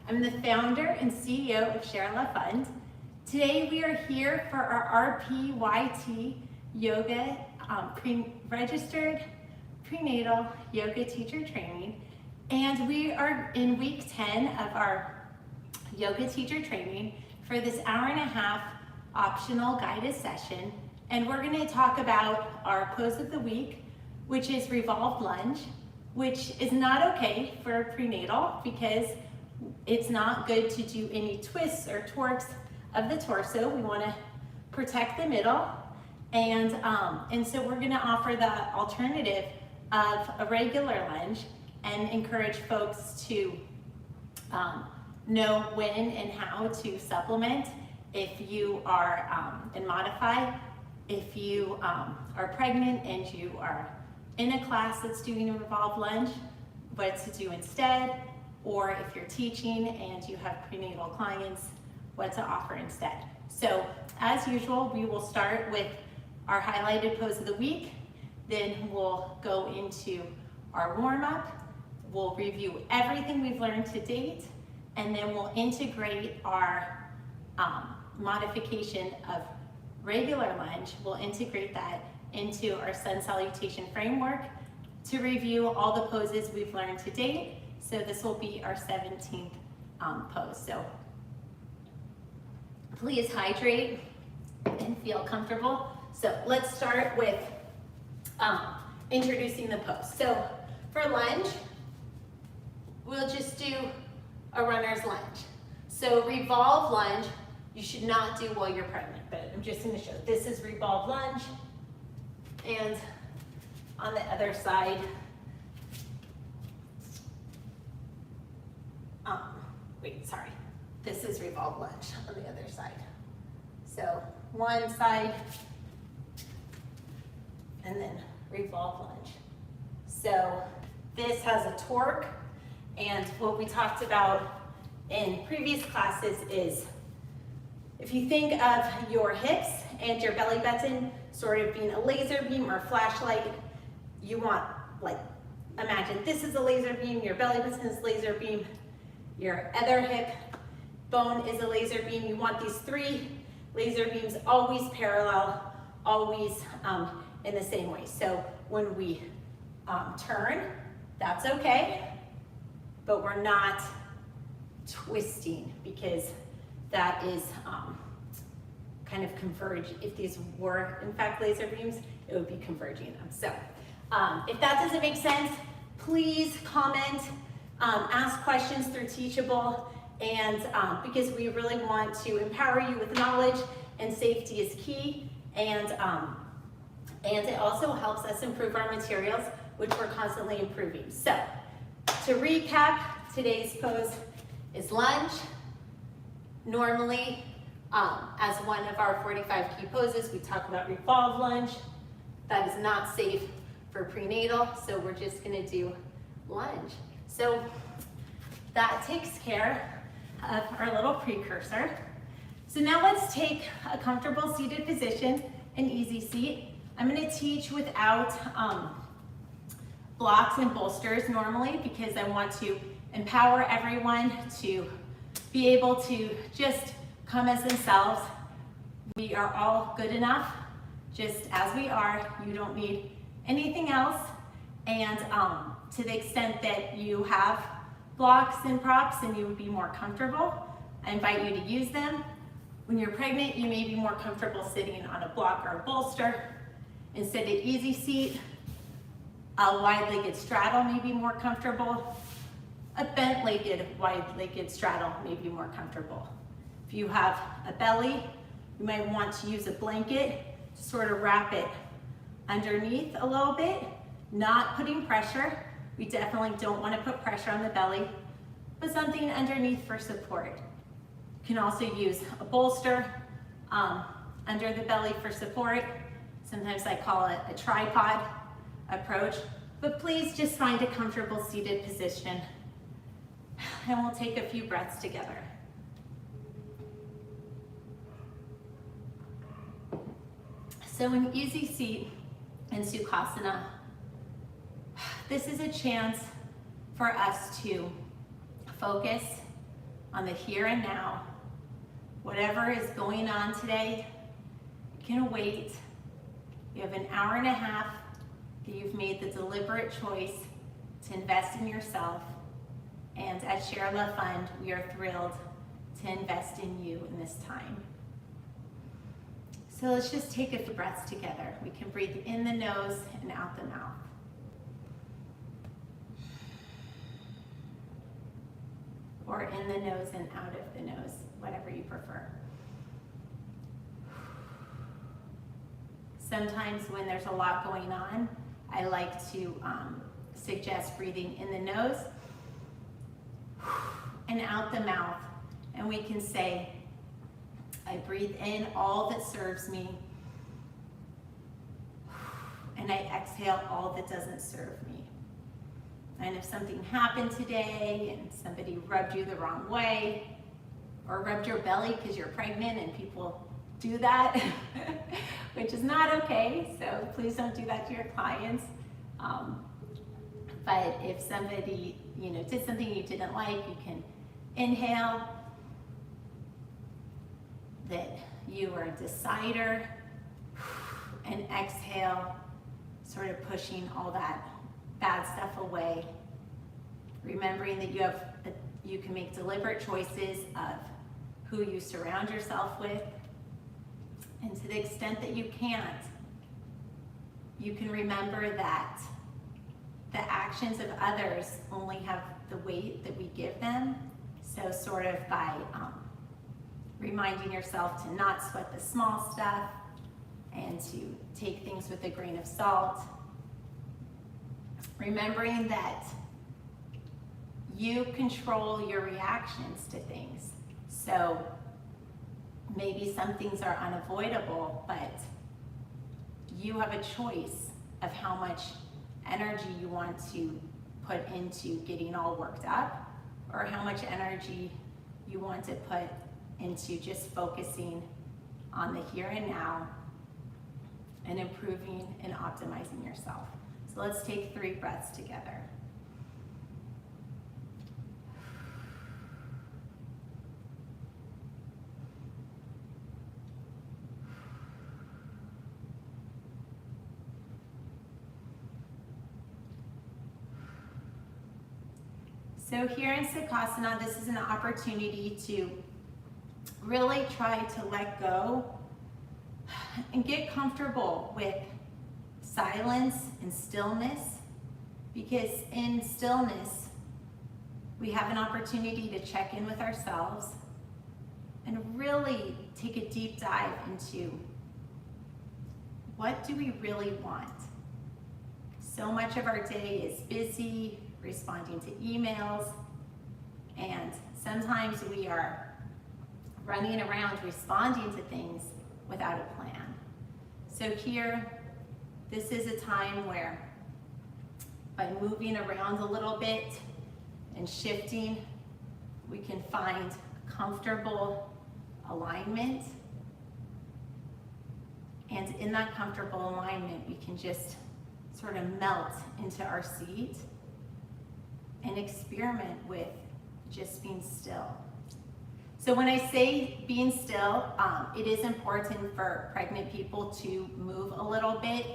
I'm the founder and CEO of ShareLove.Fund. Today we are here for our RPYT yoga registered prenatal yoga teacher training, and we are in week 10 of our yoga teacher training for this hour-and-a-half optional guided session, and we're going to talk about our pose of the week, which is Revolved Lunge, which is not okay for prenatal because it's not good to do any twists or torques of the torso. We want to protect the middle, and so we're going to offer the alternative of a regular lunge and encourage folks to know when and how to supplement if you are and modify if you are pregnant and you are in a class that's doing a revolved lunge, what to do instead, or if you're teaching and you have prenatal clients, what to offer instead. So as usual, we will start with our highlighted pose of the week, then we'll go into our warm-up, we'll review everything we've learned to date, and then we'll integrate our modification of regular lunge. We'll integrate that into our sun salutation framework to review all the poses we've learned to date. So this will be our 17th pose. So please hydrate and feel comfortable. So let's start with introducing the pose. So for lunge, we'll just do a runner's lunge. So revolve lunge, you should not do while you're pregnant, but I'm just going to show. This is revolve lunge, and on the other side, this is revolve lunge on the other side. So one side, and then revolve lunge. So this has a torque, and what we talked about in previous classes is if you think of your hips and your belly button sort of being a laser beam or flashlight, you want, like, imagine this is a laser beam, your belly button is laser beam, your other hip bone is a laser beam. You want these three laser beams always parallel, always in the same way. So when we turn, that's okay, but we're not twisting because that is kind of converge. If these were in fact laser beams, it would be converging them. So if that doesn't make sense, please comment, ask questions through Teachable, and because we really want to empower you with knowledge, and safety is key, and it also helps us improve our materials, which we're constantly improving. So to recap, today's pose is lunge. Normally, as one of our 45 key poses, we talk about revolve lunge. That is not safe for prenatal, so we're just gonna do lunge. So that takes care of our little precursor. So now let's take a comfortable seated position, an easy seat. I'm gonna teach without blocks and bolsters normally because I want to empower everyone to be able to just come as themselves. We are all good enough just as we are. You don't need anything else, and to the extent that you have blocks and props and you would be more comfortable, I invite you to use them. When you're pregnant, you may be more comfortable sitting on a block or a bolster. Instead of easy seat, a wide-legged straddle may be more comfortable. A bent-legged, wide-legged straddle may be more comfortable. If you have a belly, you might want to use a blanket to sort of wrap it underneath a little bit, not putting pressure. We definitely don't want to put pressure on the belly, but something underneath for support. You can also use a bolster under the belly for support. Sometimes I call it a tripod approach, but please just find a comfortable seated position, and we'll take a few breaths together. So an easy seat in Sukhasana, this is a chance for us to focus, on the here and now. Whatever is going on today, it can wait. You have an hour and a half that you've made the deliberate choice to invest in yourself. And at ShareLove.Fund, we are thrilled to invest in you in this time. So let's just take a few breaths together. We can breathe in the nose and out the mouth. Or in the nose and out of the nose, whatever you prefer. Sometimes when there's a lot going on, I like to suggest breathing in the nose and out the mouth. And we can say, I breathe in all that serves me, and I exhale all that doesn't serve me. And if something happened today and somebody rubbed you the wrong way, or rubbed your belly because you're pregnant and people do that, which is not okay, so please don't do that to your clients. But if somebody did something you didn't like, you can inhale that you are a decider, and exhale, sort of pushing all that bad stuff away. Remembering that you can make deliberate choices of who you surround yourself with, and to the extent that you can't, you can remember that the actions of others only have the weight that we give them. So sort of by reminding yourself to not sweat the small stuff and to take things with a grain of salt. Remembering that you control your reactions to things. So maybe some things are unavoidable, but you have a choice of how much energy you want to put into getting all worked up, or how much energy you want to put into just focusing on the here and now and improving and optimizing yourself. So let's take 3 breaths together. So here in Tadasana, this is an opportunity to really try to let go and get comfortable with silence and stillness, because in stillness, we have an opportunity to check in with ourselves and really take a deep dive into what do we really want. So much of our day is busy, responding to emails, and sometimes we are running around responding to things without a plan. So here, this is a time where by moving around a little bit and shifting, we can find comfortable alignment. And in that comfortable alignment, we can just sort of melt into our seat and experiment with just being still. So when I say being still, it is important for pregnant people to move a little bit.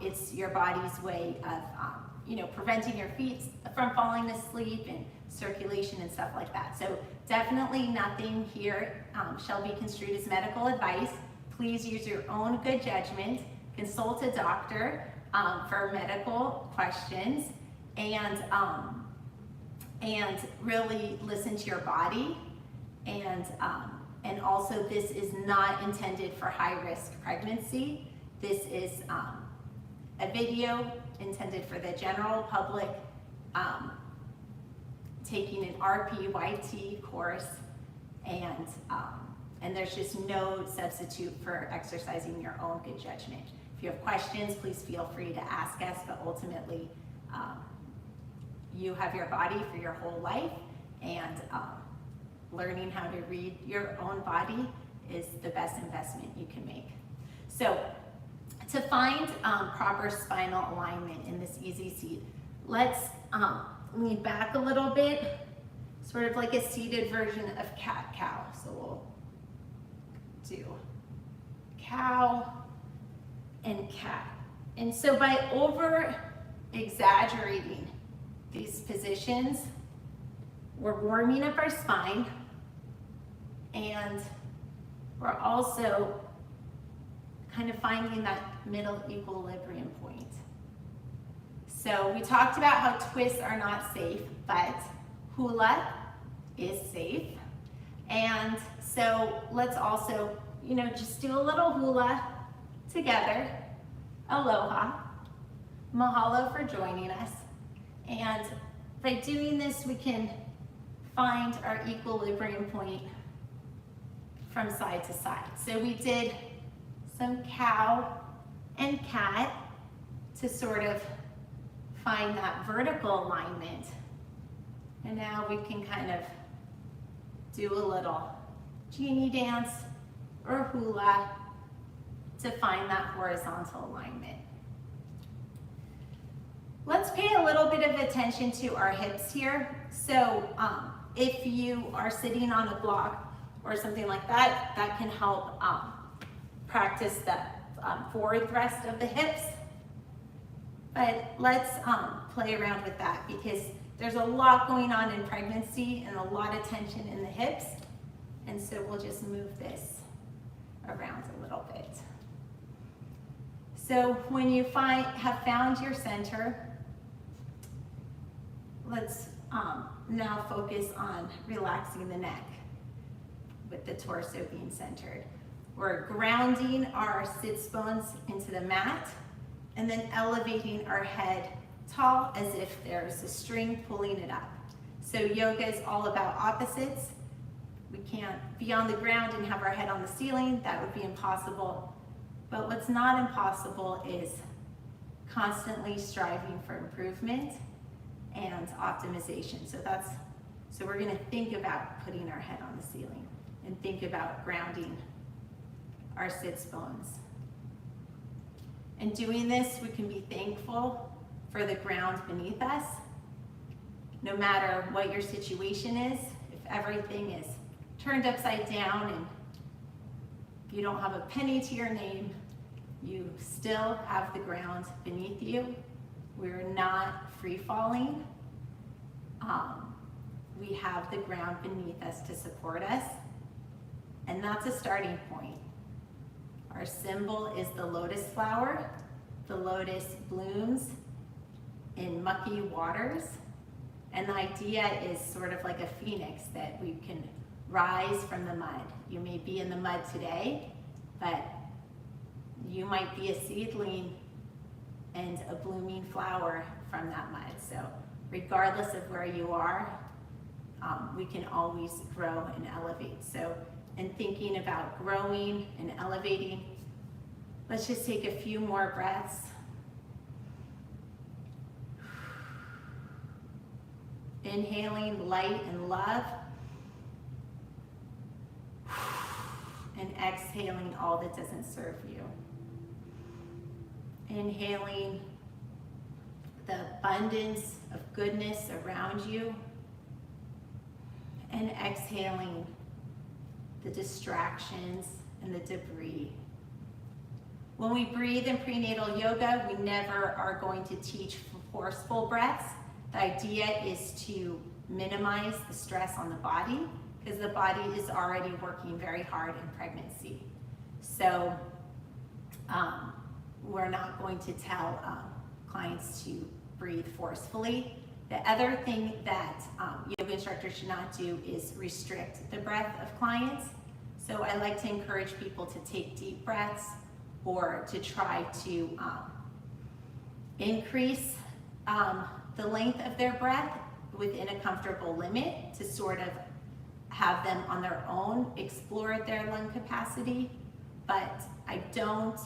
It's your body's way of preventing your feet from falling asleep and circulation and stuff like that. So definitely nothing here shall be construed as medical advice. Please use your own good judgment. Consult a doctor for medical questions, and really listen to your body. And also, this is not intended for high-risk pregnancy. This is a video intended for the general public taking an RPYT course, and there's just no substitute for exercising your own good judgment. If you have questions, please feel free to ask us, but ultimately, you have your body for your whole life, and learning how to read your own body is the best investment you can make. So to find proper spinal alignment in this easy seat, let's lean back a little bit sort of like a seated version of cat-cow. So we'll do cow and cat. And so by over exaggerating these positions, we're warming up our spine, and we're also kind of finding that middle equilibrium point. So we talked about how twists are not safe, but hula is safe. And so let's also, just do a little hula together. Aloha. Mahalo for joining us. And by doing this, we can find our equilibrium point from side to side. So we did some cow and cat to sort of find that vertical alignment. And now we can kind of do a little genie dance or hula to find that horizontal alignment. Let's pay a little bit of attention to our hips here. So if you are sitting on a block or something like that, that can help practice the forward thrust of the hips. But let's play around with that, because there's a lot going on in pregnancy and a lot of tension in the hips. And so we'll just move this around a little bit. So when you have found your center, let's now focus on relaxing the neck with the torso being centered. We're grounding our sits bones into the mat and then elevating our head tall as if there's a string pulling it up. So yoga is all about opposites. We can't be on the ground and have our head on the ceiling. That would be impossible. But what's not impossible is constantly striving for improvement and optimization. So we're going to think about putting our head on the ceiling and think about grounding our sits bones. And doing this, we can be thankful for the ground beneath us. No matter what your situation is, if everything is turned upside down and you don't have a penny to your name, you still have the ground beneath you. We're not free falling. We have the ground beneath us to support us, and that's a starting point. Our symbol is the lotus flower. The lotus blooms in mucky waters, and the idea is sort of like a phoenix, that we can rise from the mud. You may be in the mud today, but you might be a seedling and a blooming flower from that mud. So regardless of where you are, we can always grow and elevate. So in thinking about growing and elevating, let's just take a few more breaths. Inhaling light and love, and exhaling all that doesn't serve you. Inhaling the abundance of goodness around you, and exhaling the distractions and the debris. When we breathe in prenatal yoga, we never are going to teach forceful breaths. The idea is to minimize the stress on the body, because the body is already working very hard in pregnancy. So we're not going to tell clients to breathe forcefully. The other thing that yoga instructors should not do is restrict the breath of clients. So I like to encourage people to take deep breaths, or to try to increase the length of their breath within a comfortable limit, to sort of have them on their own explore their lung capacity. But I don't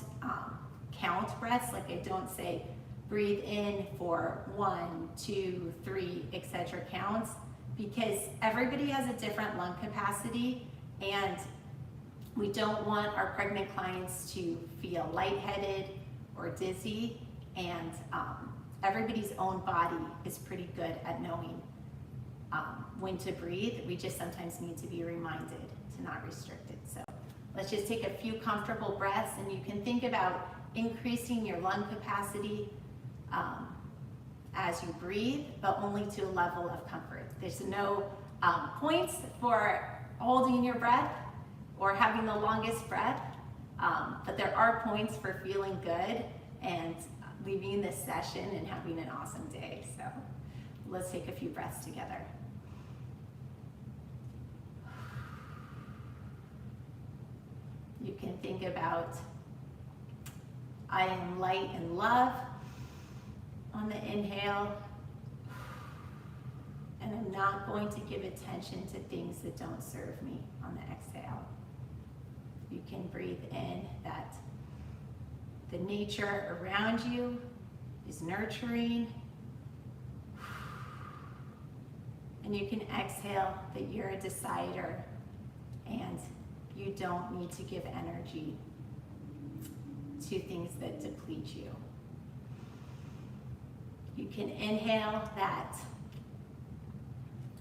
count breaths. Like, I don't say breathe in for 1, 2, 3, etc. counts, because everybody has a different lung capacity, and we don't want our pregnant clients to feel lightheaded or dizzy. And everybody's own body is pretty good at knowing when to breathe. We just sometimes need to be reminded to not restrict it. So let's just take a few comfortable breaths, and you can think about increasing your lung capacity as you breathe, but only to a level of comfort. There's no points for holding your breath or having the longest breath, but there are points for feeling good and leaving this session and having an awesome day. So let's take a few breaths together. You can think about, I am light and love on the inhale, and I'm not going to give attention to things that don't serve me on the exhale. You can breathe in that the nature around you is nurturing, and you can exhale that you're a decider and you don't need to give energy to things that deplete you. You can inhale that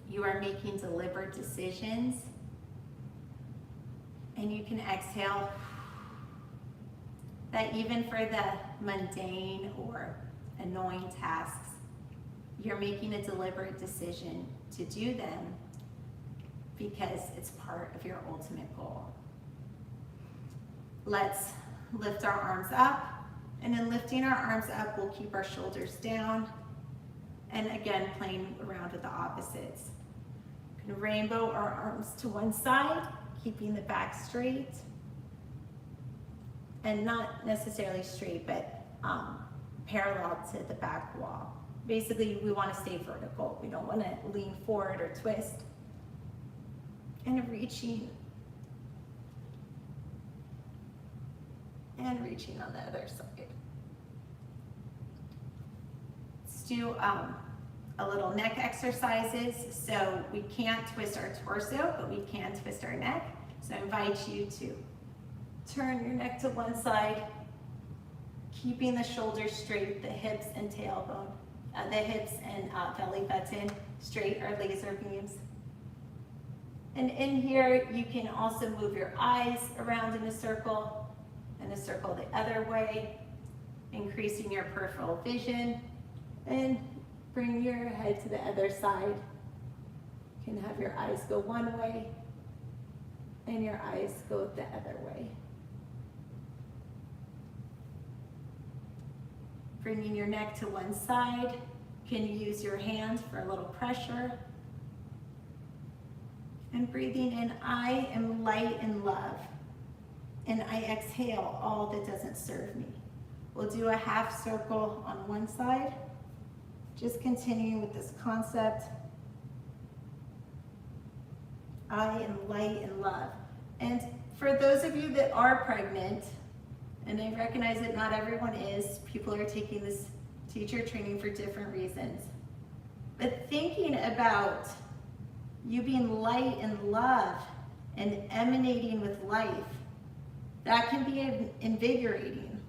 you are making deliberate decisions, and you can exhale that even for the mundane or annoying tasks, you're making a deliberate decision to do them because it's part of your ultimate goal. Let's lift our arms up, and in lifting our arms up, we'll keep our shoulders down, and again, playing around with the opposites. We can rainbow our arms to one side, keeping the back straight, and not necessarily straight, but parallel to the back wall. Basically, we want to stay vertical. We don't want to lean forward or twist. And reaching on the other side. Let's do a little neck exercises. So we can't twist our torso, but we can twist our neck. So I invite you to turn your neck to one side, keeping the shoulders straight, the hips and tailbone, the hips and belly button straight or laser beams. And in here, you can also move your eyes around in a circle the other way, increasing your peripheral vision, and bring your head to the other side. You can have your eyes go one way and your eyes go the other way. Bringing your neck to one side, you can use your hand for a little pressure. And breathing in, I am light and love. And I exhale all that doesn't serve me. We'll do a half circle on one side. Just continuing with this concept. I am light and love. And for those of you that are pregnant, and I recognize that not everyone is, people are taking this teacher training for different reasons. But thinking about you being light and love and emanating with life, that can be invigorating.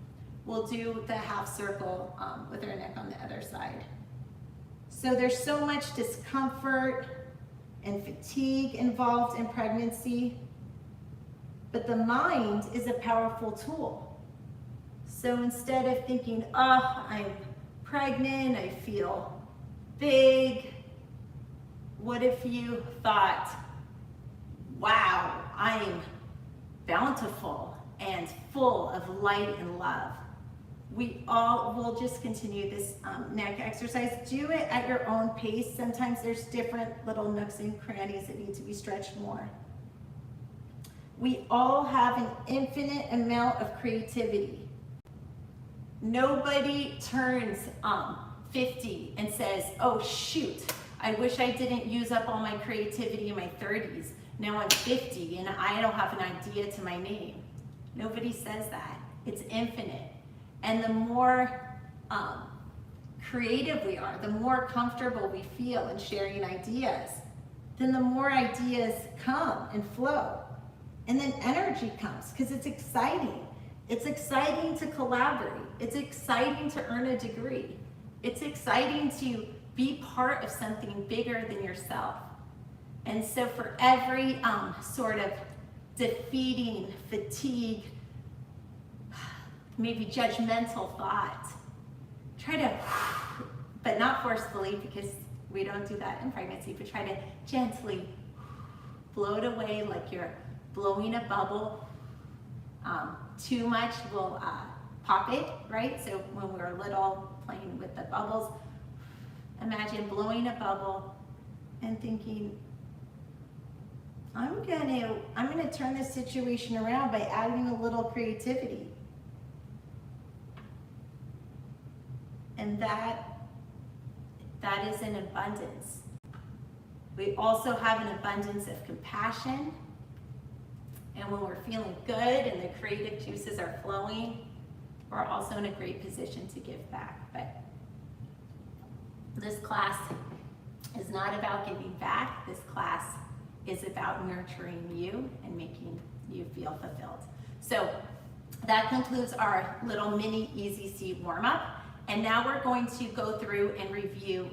We'll do the half circle with our neck on the other side. So there's so much discomfort and fatigue involved in pregnancy, but the mind is a powerful tool. So instead of thinking, oh, I'm pregnant, I feel big, what if you thought, wow, I'm bountiful and full of light and love. We all will just continue this neck exercise. Do it at your own pace. Sometimes there's different little nooks and crannies that need to be stretched more. We all have an infinite amount of creativity. Nobody turns 50 and says, oh shoot, I wish I didn't use up all my creativity in my 30s. Now I'm 50 and I don't have an idea to my name. Nobody says that. It's infinite. And the more creative we are, the more comfortable we feel in sharing ideas, then the more ideas come and flow. And then energy comes because it's exciting. It's exciting to collaborate. It's exciting to earn a degree. It's exciting to be part of something bigger than yourself. And so for every sort of defeating, fatigue, maybe judgmental thought, try to, but not forcefully because we don't do that in pregnancy, but try to gently blow it away like you're blowing a bubble. Too much will pop it, right? So when we're little, playing with the bubbles, imagine blowing a bubble and thinking, I'm gonna turn this situation around by adding a little creativity. And that is an abundance. We also have an abundance of compassion. And when we're feeling good and the creative juices are flowing, we're also in a great position to give back. But this class is not about giving back. This class is about nurturing you and making you feel fulfilled. So that concludes our little mini easy seat warm-up. And now we're going to go through and review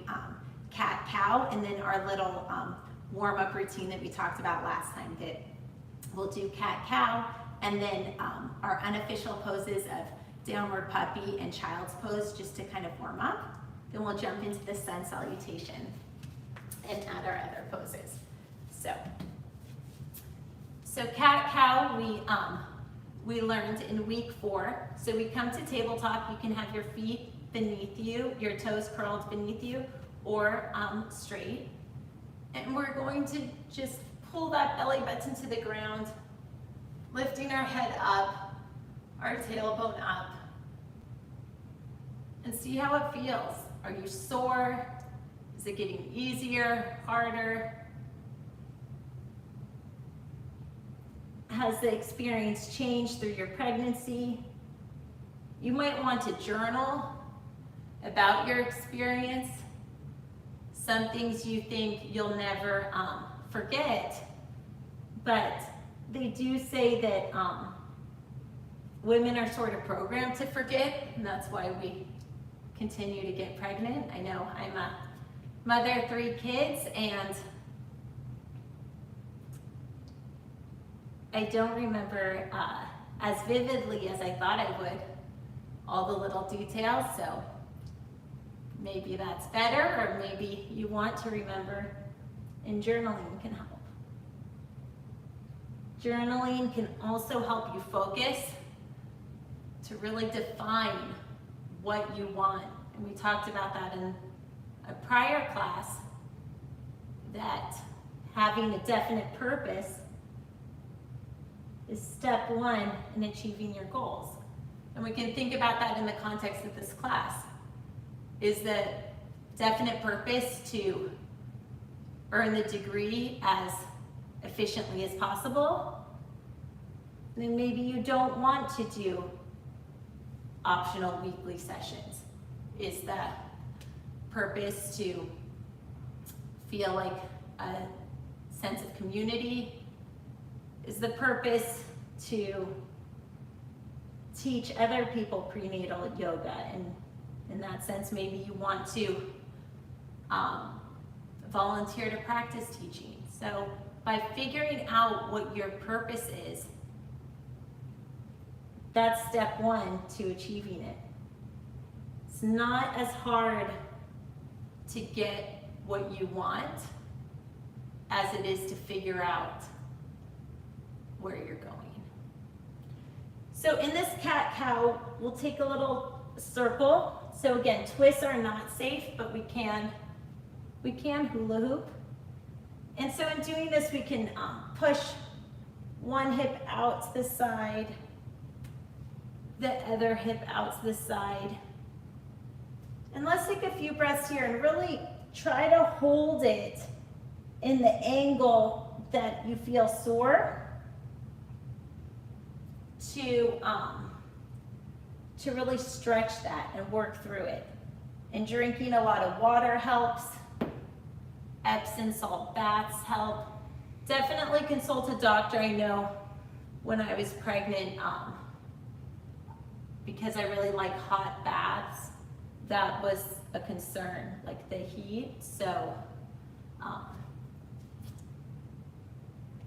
cat-cow and then our little warm-up routine that we talked about last time. That we'll do cat-cow and then our unofficial poses of downward puppy and child's pose just to kind of warm up. Then we'll jump into the sun salutation and add our other poses. So cat-cow we learned in week 4. So we come to tabletop. You can have your feet beneath you, your toes curled beneath you, or straight. And we're going to just pull that belly button to the ground, lifting our head up, our tailbone up, and see how it feels. Are you sore? Is it getting easier, harder? Has the experience changed through your pregnancy? You might want to journal about your experience. Some things you think you'll never forget, but they do say that women are sort of programmed to forget, and that's why we continue to get pregnant. I know I'm a mother of 3 kids, and I don't remember as vividly as I thought I would all the little details, so maybe that's better, or maybe you want to remember, and journaling can help. Journaling can also help you focus to really define what you want. And we talked about that in a prior class, that having a definite purpose is step 1 in achieving your goals. And we can think about that in the context of this class. Is the definite purpose to earn the degree as efficiently as possible? Then maybe you don't want to do optional weekly sessions. Is the purpose to feel like a sense of community? Is the purpose to teach other people prenatal yoga? And in that sense, maybe you want to volunteer to practice teaching. So by figuring out what your purpose is, that's step 1 to achieving it. It's not as hard to get what you want as it is to figure out where you're going. So in this cat-cow, we'll take a little circle. So again, twists are not safe, but we can hula hoop. And so in doing this, we can push one hip out to the side, the other hip out to the side. And let's take a few breaths here and really try to hold it in the angle that you feel sore to really stretch that and work through it. And drinking a lot of water helps. Epsom salt baths help. Definitely consult a doctor. I know when I was pregnant, because I really like hot baths, that was a concern, like the heat. So,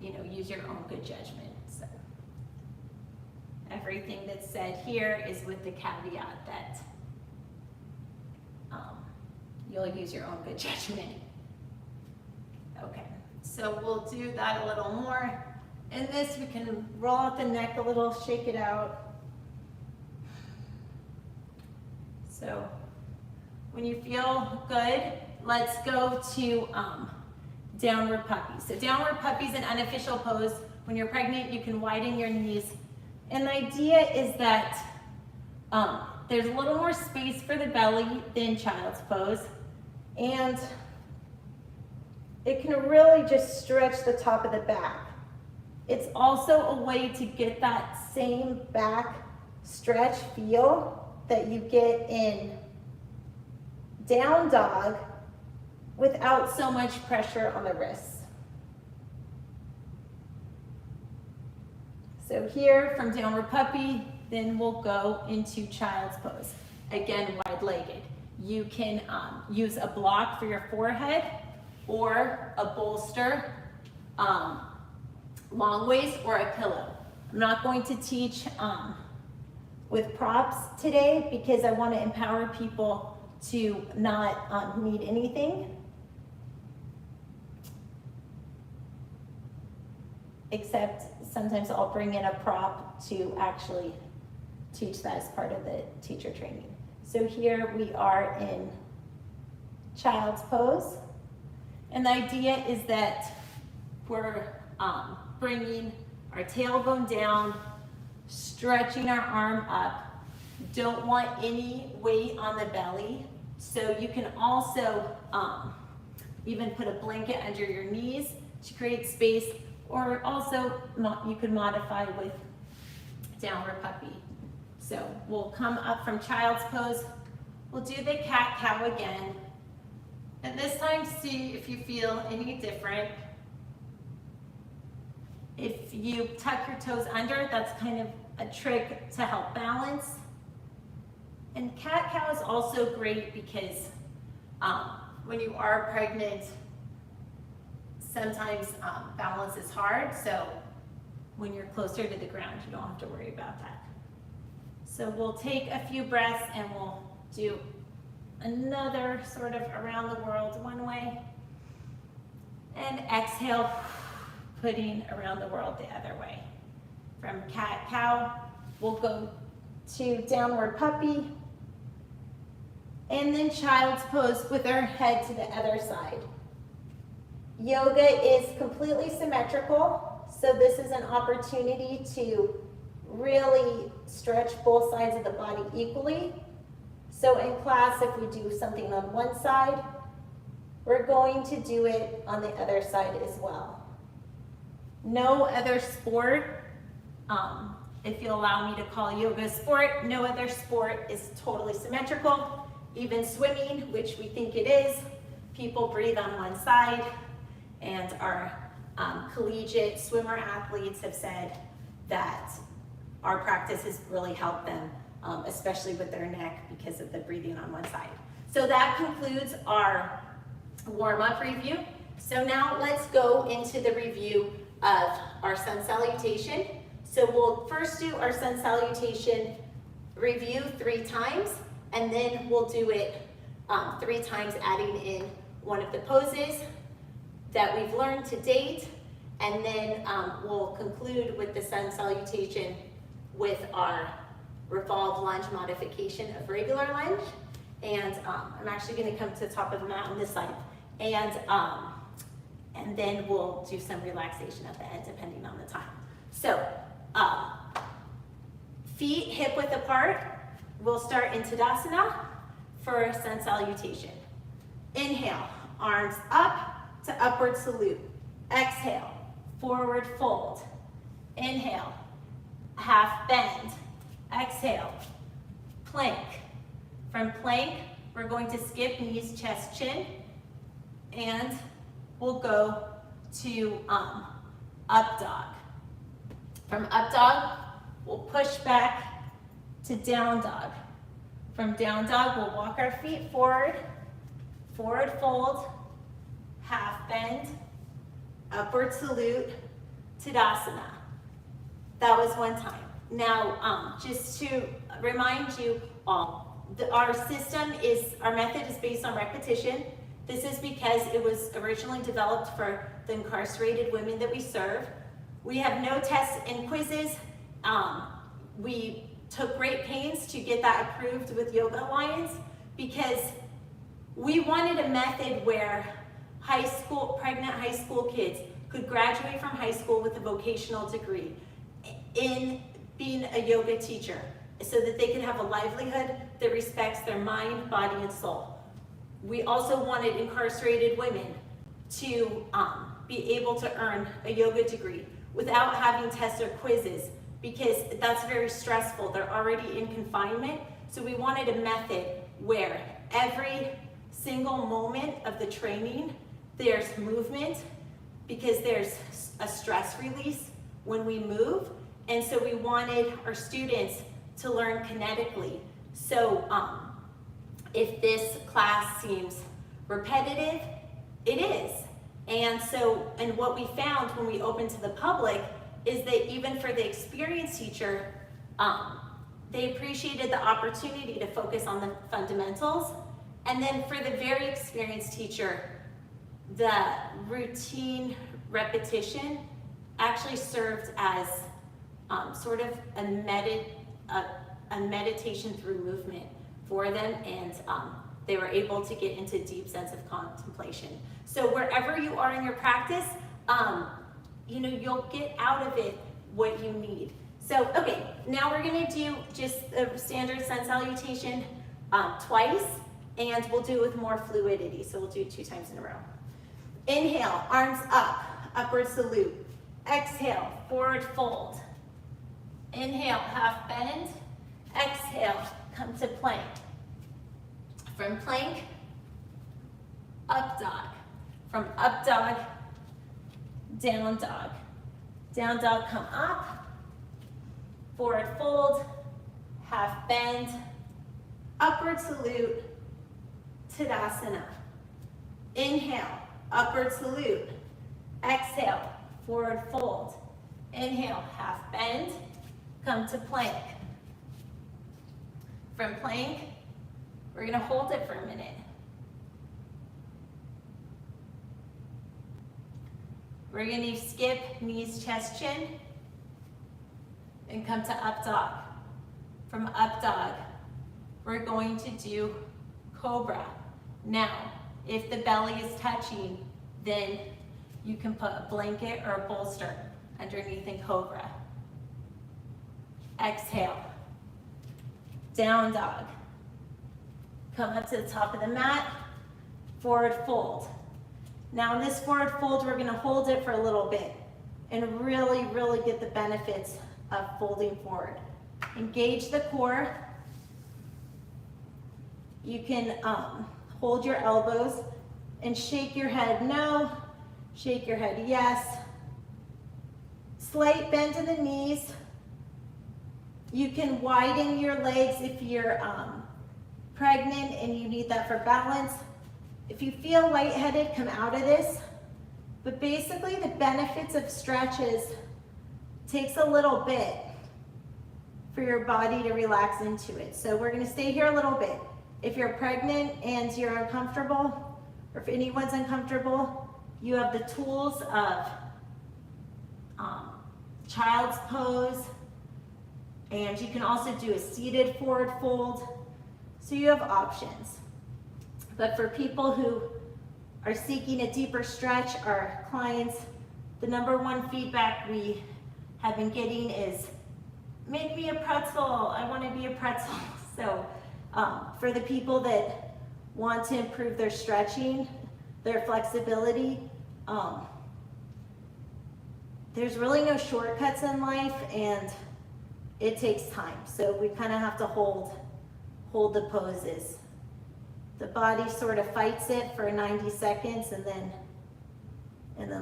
you know, use your own good judgment. So everything that's said here is with the caveat that you'll use your own good judgment. Okay, so we'll do that a little more. In this, we can roll out the neck a little, shake it out. So when you feel good, let's go to downward puppy. So downward puppy is an unofficial pose. When you're pregnant, you can widen your knees. And the idea is that there's a little more space for the belly than child's pose. And it can really just stretch the top of the back. It's also a way to get that same back stretch feel that you get in down dog without so much pressure on the wrists. So here from downward puppy, then we'll go into child's pose. Again, wide-legged. You can use a block for your forehead or a bolster, long waist, or a pillow. I'm not going to teach with props today because I want to empower people to not need anything except sometimes I'll bring in a prop to actually teach that as part of the teacher training. So here we are in child's pose. And the idea is that we're bringing our tailbone down, stretching our arm up. Don't want any weight on the belly. So you can also even put a blanket under your knees to create space, or also you could modify with downward puppy. So we'll come up from child's pose. We'll do the cat-cow again. And this time, see if you feel any different. If you tuck your toes under, that's kind of a trick to help balance. And cat-cow is also great because when you are pregnant, sometimes balance is hard. So when you're closer to the ground, you don't have to worry about that. So we'll take a few breaths and we'll do another sort of around the world one way. And exhale, putting around the world the other way. From cat-cow, we'll go to downward puppy. And then child's pose with our head to the other side. Yoga is completely symmetrical, so this is an opportunity to really stretch both sides of the body equally. So in class, if we do something on one side, we're going to do it on the other side as well. No other sport, if you allow me to call yoga a sport, no other sport is totally symmetrical. Even swimming, which we think it is, people breathe on one side, and our collegiate swimmer athletes have said that our practice has really helped them, especially with their neck because of the breathing on one side. So that concludes our warm-up review. So now let's go into the review of our sun salutation. So we'll first do our sun salutation review 3 times, and then we'll do it 3 times, adding in one of the poses that we've learned to date, and then we'll conclude with the sun salutation with our revolved lunge modification of regular lunge. And I'm actually going to come to the top of the mat on this side, and then we'll do some relaxation at the end depending on the time. So feet hip width apart. We'll start in Tadasana for sun salutation. Inhale, arms up to upward salute. Exhale, forward fold. Inhale, half bend. Exhale, plank. From plank, we're going to skip knees, chest, chin, and we'll go to up dog. From up dog, we'll push back to down dog. From down dog, we'll walk our feet forward, forward fold, half bend, upward salute, Tadasana. That was one time. Now, just to remind you all, our method is based on repetition. This is because it was originally developed for the incarcerated women that we serve. We have no tests and quizzes. We took great pains to get that approved with Yoga Alliance because we wanted a method where pregnant high school kids could graduate from high school with a vocational degree in being a yoga teacher so that they could have a livelihood that respects their mind, body, and soul. We also wanted incarcerated women to be able to earn a yoga degree without having tests or quizzes because that's very stressful. They're already in confinement. So we wanted a method where every single moment of the training, there's movement because there's a stress release when we move. And so we wanted our students to learn kinetically. So if this class seems repetitive, it is. And what we found when we opened to the public is that even for the experienced teacher, they appreciated the opportunity to focus on the fundamentals. And then for the very experienced teacher, the routine repetition actually served as sort of a meditation through movement for them, and they were able to get into a deep sense of contemplation. So wherever you are in your practice, you'll get out of it what you need. So, okay, now we're gonna do just a standard sun salutation twice, and we'll do it with more fluidity. So we'll do 2 times in a row. Inhale, arms up, upward salute. Exhale, forward fold. Inhale, half bend. Exhale, come to plank. From plank, up dog. From up dog, down dog. Down dog, come up. Forward fold, half bend. Upward salute, Tadasana. Inhale, upward salute. Exhale, forward fold. Inhale, half bend. Come to plank. From plank, we're gonna hold it for a minute. We're gonna skip knees, chest, chin, and come to up dog. From up dog, we're going to do cobra. Now, if the belly is touching, then you can put a blanket or a bolster underneath in cobra. Exhale, down dog. Come up to the top of the mat, forward fold. Now in this forward fold, we're gonna hold it for a little bit and really, really get the benefits of folding forward. Engage the core. You can hold your elbows and shake your head no, shake your head yes. Slight bend in the knees. You can widen your legs if you're pregnant and you need that for balance. If you feel lightheaded, come out of this. But basically the benefits of stretches takes a little bit for your body to relax into it. So we're gonna stay here a little bit. If you're pregnant and you're uncomfortable, or if anyone's uncomfortable, you have the tools of child's pose, and you can also do a seated forward fold. So you have options. But for people who are seeking a deeper stretch, our clients, the #1 feedback we have been getting is, make me a pretzel, I want to be a pretzel. So for the people that want to improve their stretching, their flexibility, there's really no shortcuts in life, and it takes time. So we kind of have to hold the poses. The body sort of fights it for 90 seconds and then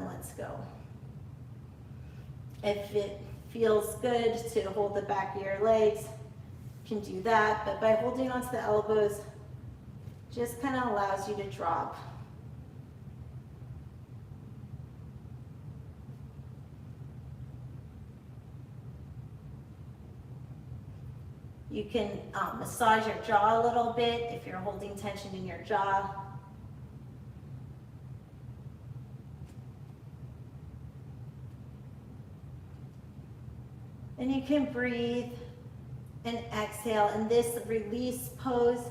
let's go. If it feels good to hold the back of your legs, can do that, but by holding onto the elbows, just kind of allows you to drop. You can massage your jaw a little bit if you're holding tension in your jaw. And you can breathe and exhale. And this release pose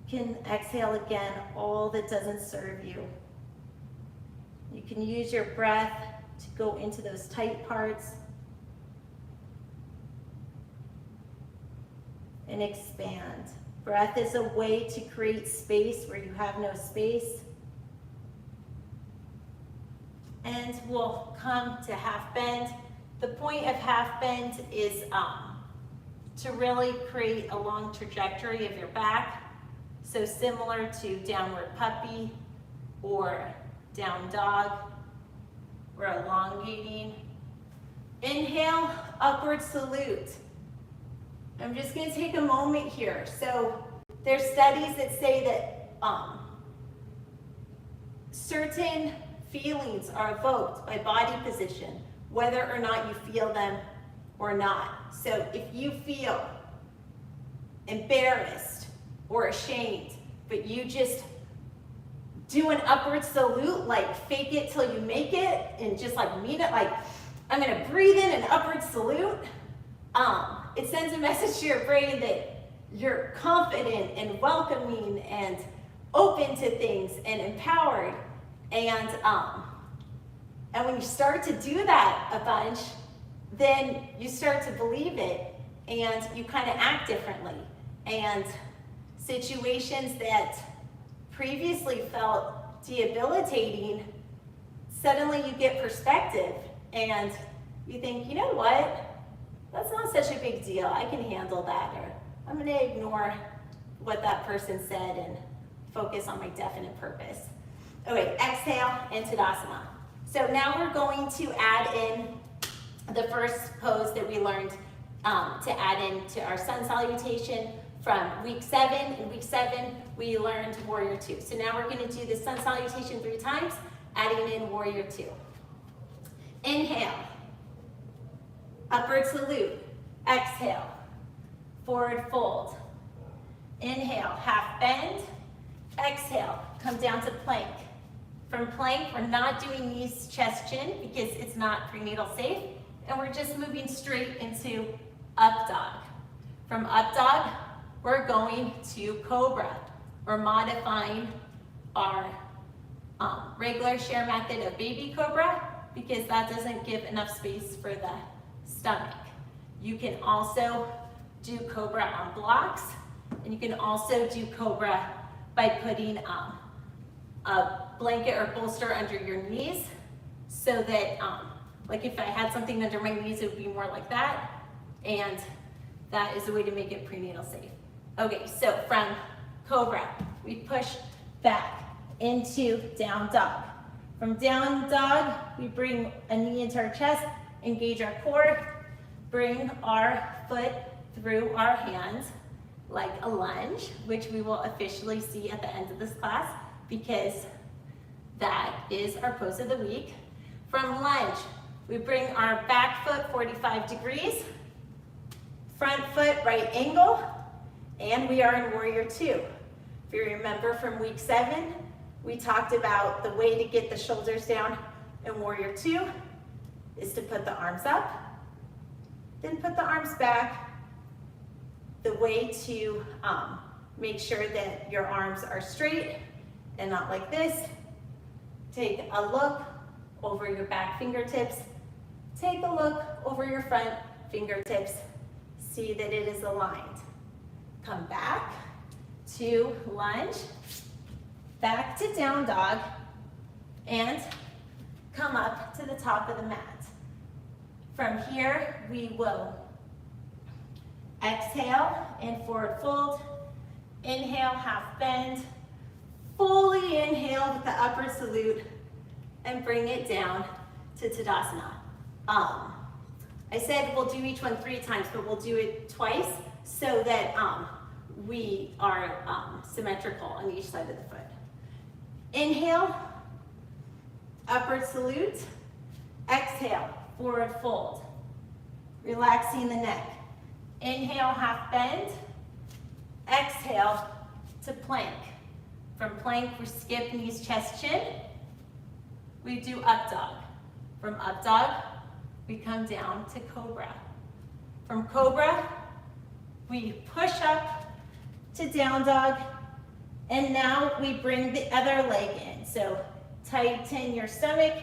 can exhale again all that doesn't serve you. You can use your breath to go into those tight parts and expand. Breath is a way to create space where you have no space. And we'll come to half bend. The point of half bend is to really create a long trajectory of your back. So similar to downward puppy or down dog. We're elongating. Inhale, upward salute. I'm just going to take a moment here. So there's studies that say that certain feelings are evoked by body position, whether or not you feel them or not. So if you feel embarrassed or ashamed, but you just do an upward salute, like fake it till you make it, and just like mean it, like I'm gonna breathe in an upward salute, it sends a message to your brain that you're confident and welcoming and open to things and empowered. And when you start to do that a bunch, then you start to believe it and you kind of act differently. And situations that previously felt debilitating, suddenly you get perspective and you think, you know what? That's not such a big deal. I can handle that. Or I'm going to ignore what that person said and focus on my definite purpose. Okay, exhale and Tadasana. So now we're going to add in the first pose that we learned to add into our sun salutation from week 7. In week 7, we learned warrior 2. So now we're going to do the sun salutation 3 times, adding in warrior 2. Inhale, upward salute. Exhale, forward fold. Inhale, half bend. Exhale, come down to plank. From plank, we're not doing knees, chest, chin because it's not prenatal safe, and we're just moving straight into up dog. From up dog, we're going to cobra. We're modifying our regular share method of baby cobra because that doesn't give enough space for the stomach. You can also do cobra on blocks, and you can also do cobra by putting a blanket or bolster under your knees so that like if I had something under my knees, it would be more like that, and that is a way to make it prenatal safe. Okay, so from cobra, we push back into down dog. From down dog, we bring a knee into our chest, engage our core, bring our foot through our hands like a lunge, which we will officially see at the end of this class because that is our pose of the week. From lunge, we bring our back foot 45 degrees, front foot right angle, and we are in warrior 2. If you remember from week 7, we talked about the way to get the shoulders down in warrior 2 is to put the arms up, then put the arms back. The way to make sure that your arms are straight and not like this, take a look over your back fingertips, take a look over your front fingertips, see that it is aligned. Come back to lunge, back to down dog, and come up to the top of the mat. From here, we will exhale and forward fold, inhale, half bend, fully inhale with the upward salute, and bring it down to Tadasana. I said we'll do each one 3 times, but we'll do it twice so that we are symmetrical on each side of the foot. Inhale, upward salute. Exhale, forward fold. Relaxing the neck. Inhale, half bend. Exhale to plank. From plank, we skip knees, chest, chin. We do up dog. From up dog, we come down to cobra. From cobra, we push up to down dog, and now we bring the other leg in. So tighten your stomach,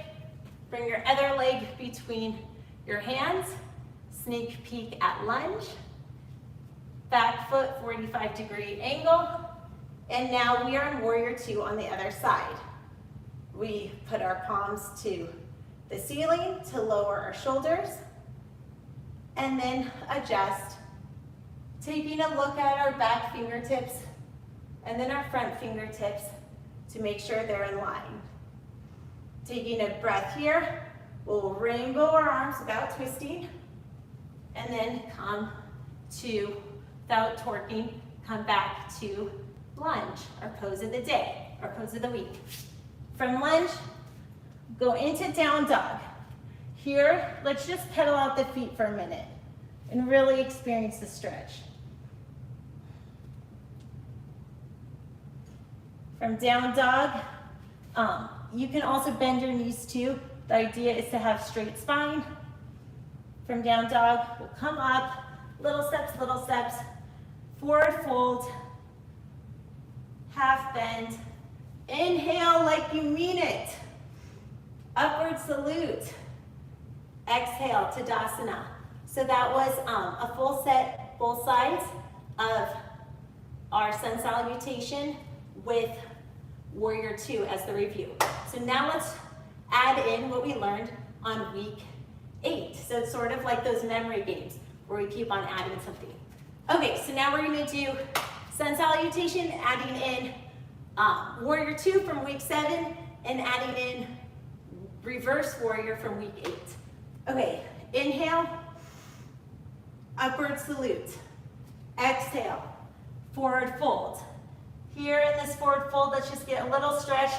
bring your other leg between your hands, sneak peek at lunge, back foot 45-degree angle, and now we are in warrior 2 on the other side. We put our palms to the ceiling to lower our shoulders, and then adjust, taking a look at our back fingertips and then our front fingertips to make sure they're in line. Taking a breath here, we'll rainbow our arms without twisting, and then come to, without torquing, come back to lunge, our pose of the day, our pose of the week. From lunge, go into down dog. Here, let's just pedal out the feet for a minute and really experience the stretch. From down dog, you can also bend your knees too. The idea is to have straight spine. From down dog, we'll come up, little steps, forward fold, half bend. Inhale like you mean it. Upward salute. Exhale, Tadasana. So that was a full set, both sides of our sun salutation with warrior 2 as the review. So now let's add in what we learned on week 8. So it's sort of like those memory games where we keep on adding something. Okay, so now we're gonna do sun salutation, adding in warrior 2 from week 7, and adding in reverse warrior from week 8. Okay, inhale, upward salute. Exhale, forward fold. Here in this forward fold, let's just get a little stretch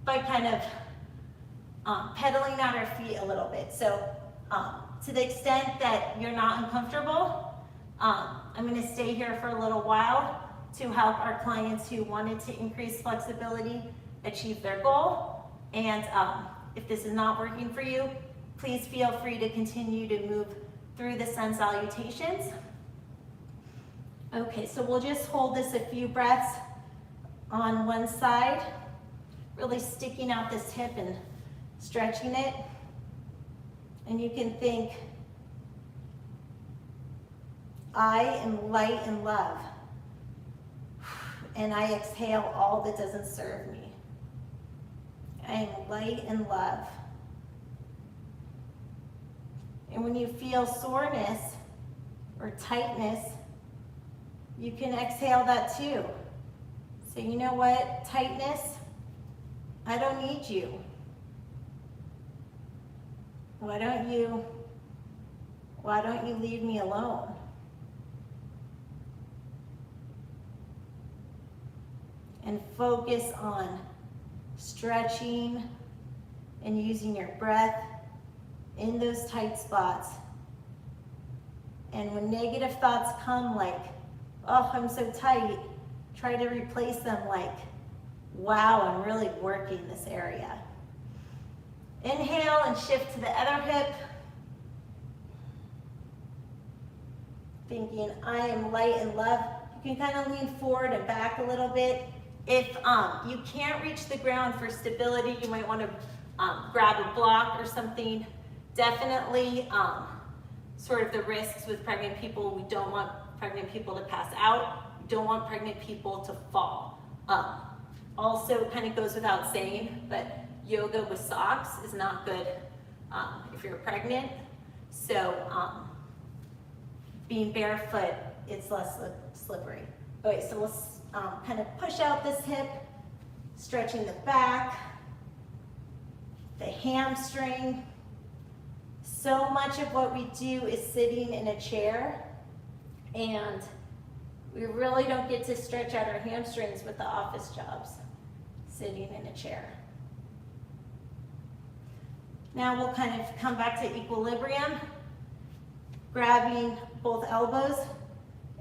by kind of pedaling out our feet a little bit. So to the extent that you're not uncomfortable, I'm gonna stay here for a little while to help our clients who wanted to increase flexibility achieve their goal. And if this is not working for you, please feel free to continue to move through the sun salutations. Okay, so we'll just hold this a few breaths on one side, really sticking out this hip and stretching it. And you can think, I am light and love. And I exhale all that doesn't serve me. I am light and love. And when you feel soreness or tightness, you can exhale that too. So you know what, tightness, I don't need you. Why don't you leave me alone? And focus on stretching and using your breath in those tight spots. And when negative thoughts come like, oh, I'm so tight, try to replace them like, wow, I'm really working this area. Inhale and shift to the other hip. Thinking, I am light and love. You can kind of lean forward and back a little bit. If you can't reach the ground for stability, you might want to grab a block or something. Definitely sort of the risks with pregnant people. We don't want pregnant people to pass out. We don't want pregnant people to fall. Also kind of goes without saying, but yoga with socks is not good if you're pregnant. So being barefoot, it's less slippery. Okay, so we'll kind of push out this hip, stretching the back, the hamstring, So much of what we do is sitting in a chair, and we really don't get to stretch out our hamstrings with the office jobs, sitting in a chair. Now we'll kind of come back to equilibrium, grabbing both elbows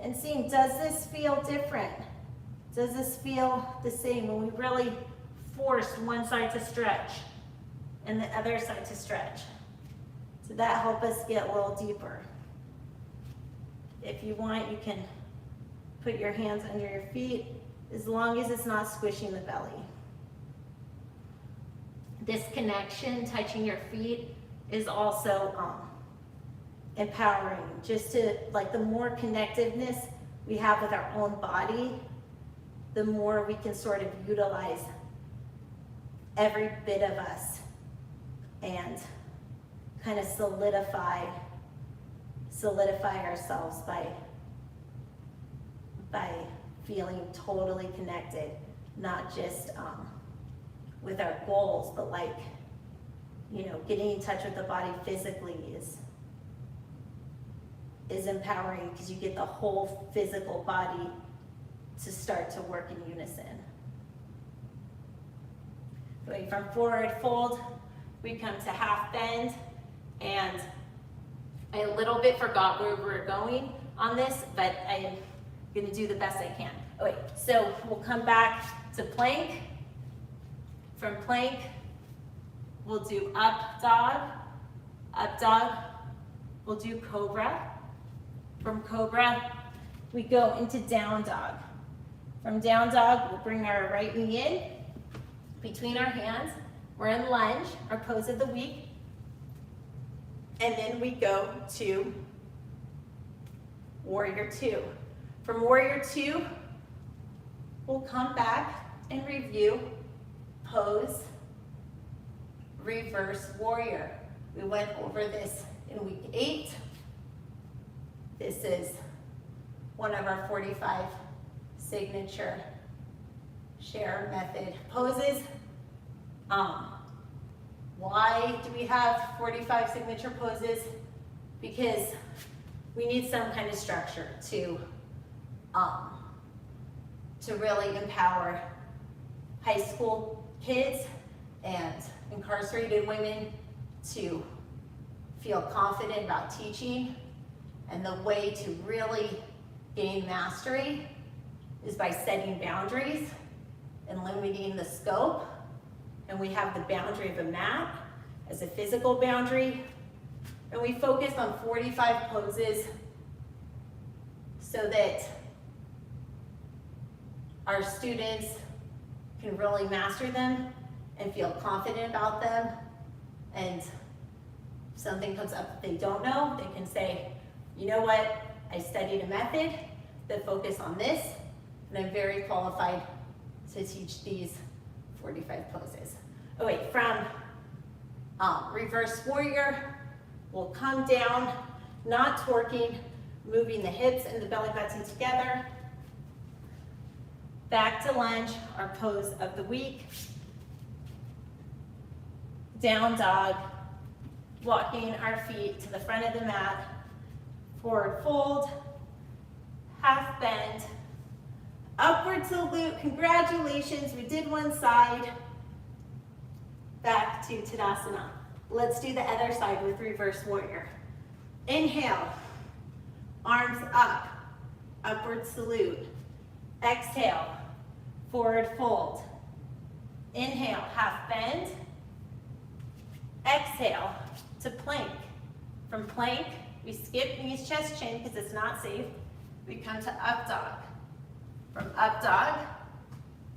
and seeing, does this feel different? Does this feel the same when we really force one side to stretch and the other side to stretch? So that helps us get a little deeper. If you want, you can put your hands under your feet as long as it's not squishing the belly. This connection, touching your feet, is also empowering. Just to, like, the more connectiveness we have with our own body, the more we can sort of utilize every bit of us and kind of solidify ourselves by feeling totally connected, not just with our goals, but like, you know, getting in touch with the body physically is empowering, because you get the whole physical body to start to work in unison. Going from forward fold, we come to half bend, and I a little bit forgot where we were going on this, but I am going to do the best I can. Okay, so we'll come back to plank. From plank, we'll do up dog, we'll do cobra. From cobra, we go into down dog. From down dog, we'll bring our right knee in between our hands. We're in lunge, our pose of the week. And then we go to warrior two. From warrior two, we'll come back and review pose, reverse warrior. We went over this in week 8. This is one of our 45 signature share method poses. Why do we have 45 signature poses? Because we need some kind of structure to really empower high school kids and incarcerated women to feel confident about teaching. And the way to really gain mastery is by setting boundaries and limiting the scope. And we have the boundary of a mat as a physical boundary. And we focus on 45 poses so that our students can really master them and feel confident about them. And if something comes up that they don't know, they can say, you know what, I studied a method that focused on this, and I'm very qualified to teach these 45 poses. Oh wait, from reverse warrior, we'll come down, not twerking, moving the hips and the belly button together. Back to lunge, our pose of the week. Down dog, walking our feet to the front of the mat. Forward fold, half bend, upward salute. Congratulations, we did one side. Back to Tadasana. Let's do the other side with reverse warrior. Inhale, arms up, upward salute. Exhale, forward fold. Inhale, half bend. Exhale to plank. From plank, we skip knees, chest, chin because it's not safe. We come to up dog. From up dog,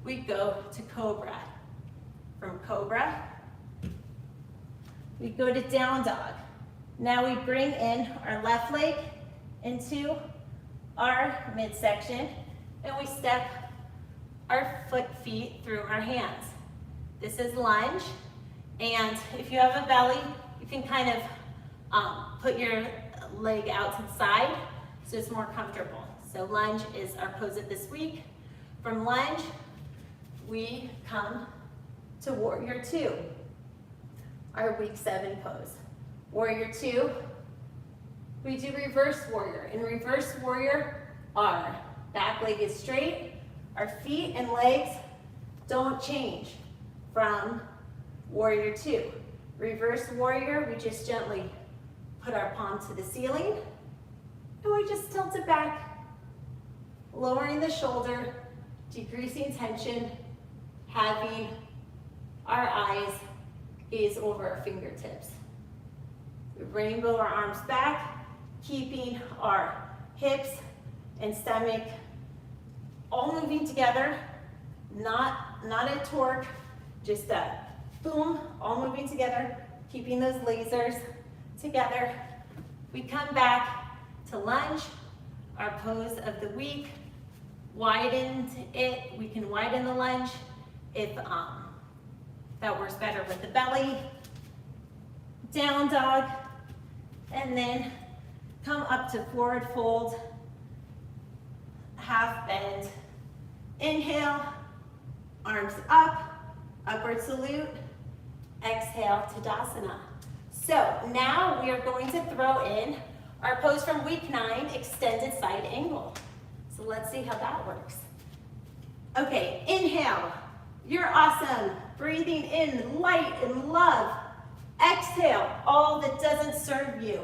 we go to cobra. From cobra, we go to down dog. Now we bring in our left leg into our midsection, and we step our feet through our hands. This is lunge, and if you have a belly, you can kind of put your leg out to the side so it's more comfortable. So lunge is our pose of this week. From lunge, we come to warrior two, our week 7 pose. Warrior 2. We do reverse warrior. In reverse warrior, our back leg is straight, our feet and legs don't change from warrior 2. Reverse warrior, we just gently put our palm to the ceiling, and we just tilt it back, lowering the shoulder, decreasing tension, having our eyes gaze over our fingertips. We rainbow our arms back, keeping our hips and stomach all moving together, not a torque, just a boom, all moving together, keeping those lasers together. We come back to lunge, our pose of the week. Widen it, we can widen the lunge if that works better with the belly. Down dog, and then come up to forward fold, half bend. Inhale, arms up, upward salute. Exhale, Tadasana. So now we are going to throw in our pose from week 9, extended side angle. So let's see how that works. Okay, inhale, you're awesome. Breathing in light and love. Exhale, all that doesn't serve you.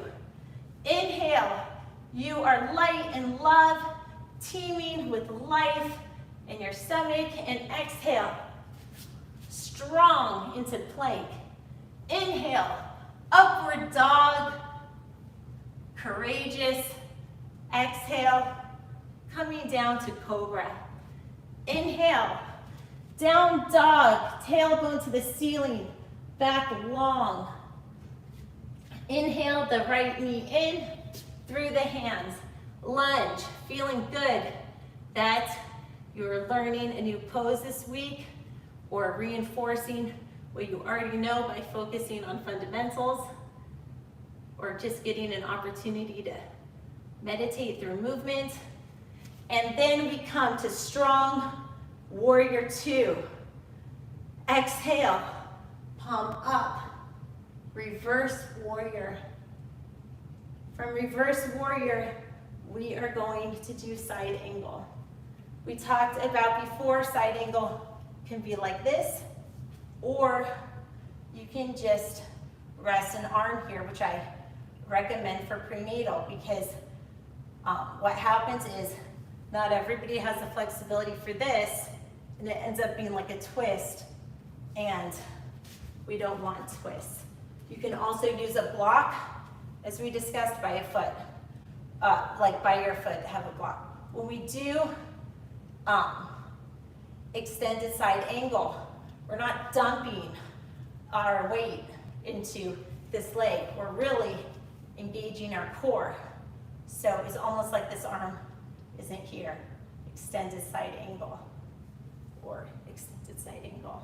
Inhale, you are light and love, teeming with life in your stomach. And exhale, strong into plank. Inhale, upward dog, courageous. Exhale, coming down to cobra. Inhale, down dog, tailbone to the ceiling, back long. Inhale the right knee in through the hands. Lunge, feeling good that you're learning a new pose this week or reinforcing what you already know by focusing on fundamentals, or just getting an opportunity to meditate through movement. And then we come to strong warrior 2. Exhale, palm up, reverse warrior. From reverse warrior, we are going to do side angle. We talked about before, side angle can be like this, or you can just rest an arm here, which I recommend for prenatal, because what happens is not everybody has the flexibility for this, and it ends up being like a twist, and we don't want twists. You can also use a block, as we discussed, by a foot, like by your foot, have a block. When we do extended side angle, we're not dumping our weight into this leg. We're really engaging our core. So it's almost like this arm isn't here. Extended side angle, or extended side angle.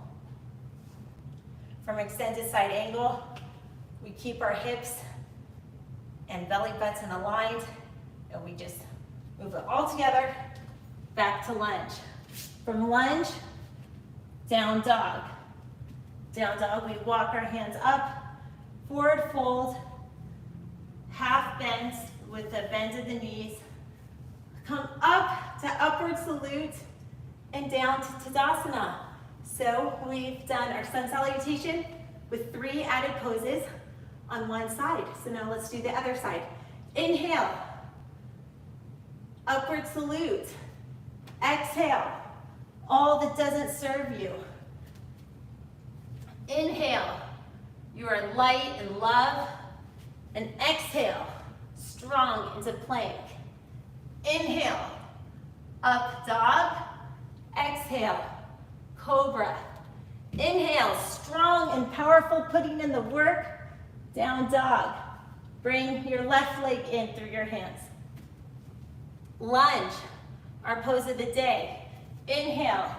From extended side angle, we keep our hips and belly button aligned, and we just move it all together, back to lunge. From lunge, down dog. Down dog, we walk our hands up, forward fold, half bend with a bend of the knees. Come up to upward salute and down to Tadasana. So we've done our sun salutation with 3 added poses on one side. So now let's do the other side. Inhale, upward salute. Exhale, all that doesn't serve you. Inhale, you are light and love. And exhale, strong into plank. Inhale, up dog. Exhale, cobra. Inhale, strong and powerful, putting in the work. Down dog. Bring your left leg in through your hands. Lunge, our pose of the day. Inhale,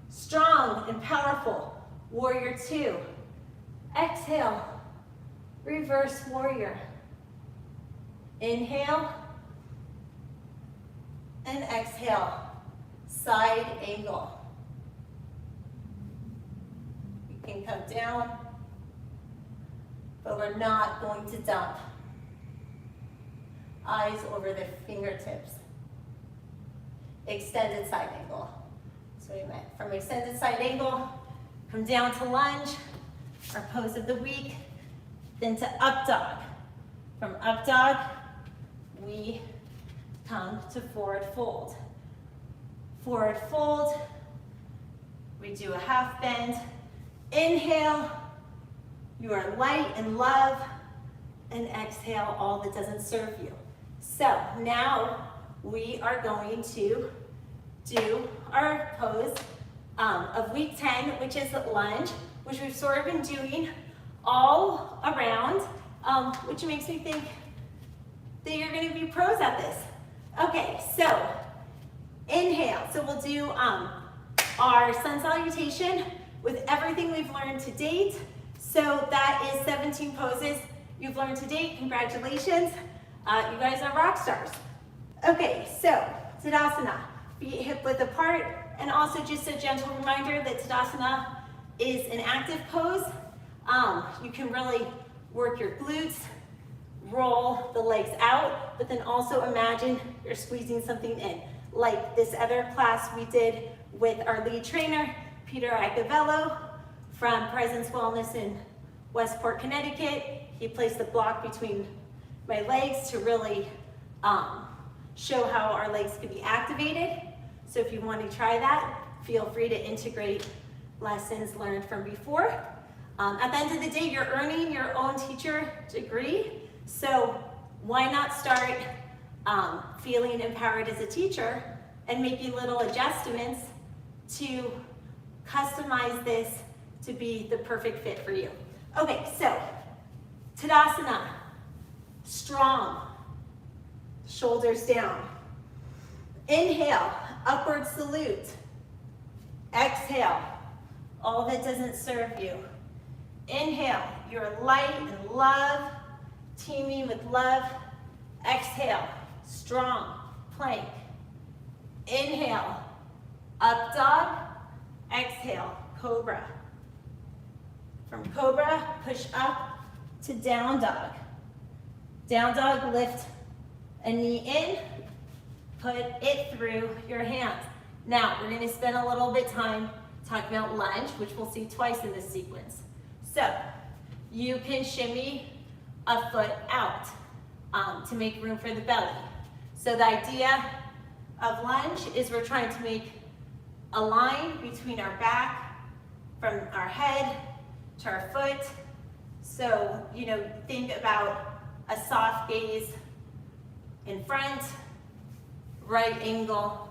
strong and powerful, warrior 2. Exhale, reverse warrior. Inhale and exhale, side angle. You can come down, but we're not going to dump. Eyes over the fingertips. Extended side angle. So we went from extended side angle, come down to lunge, our pose of the week, then to up dog. From up dog, we come to forward fold. Forward fold, we do a half bend. Inhale, you are light and love, and exhale all that doesn't serve you. So now we are going to do our pose of week 10, which is lunge, which we've sort of been doing all around, which makes me think that you're going to be pros at this. Okay, so inhale. So we'll do our sun salutation with everything we've learned to date. So that is 17 poses you've learned to date. Congratulations. You guys are rock stars. Okay, so Tadasana, feet hip width apart, and also just a gentle reminder that Tadasana is an active pose. You can really work your glutes, roll the legs out, but then also imagine you're squeezing something in. Like this other class we did with our lead trainer, Peter Agavello from Presence Wellness in Westport, Connecticut. He placed the block between my legs to really show how our legs could be activated. So if you want to try that, feel free to integrate lessons learned from before. At the end of the day, you're earning your own teacher degree. So why not start feeling empowered as a teacher and making little adjustments to customize this to be the perfect fit for you. Okay, so Tadasana, strong, shoulders down. Inhale, upward salute. Exhale, all that doesn't serve you. Inhale, you're light and love, teaming with love. Exhale, strong, plank. Inhale, up dog. Exhale, cobra. From cobra, push up to down dog. Down dog, lift a knee in, put it through your hands. Now, we're gonna spend a little bit time talking about lunge, which we'll see twice in this sequence. So, you can shimmy a foot out to make room for the belly. So the idea of lunge is we're trying to make a line between our back, from our head to our foot. So, think about a soft gaze in front, right angle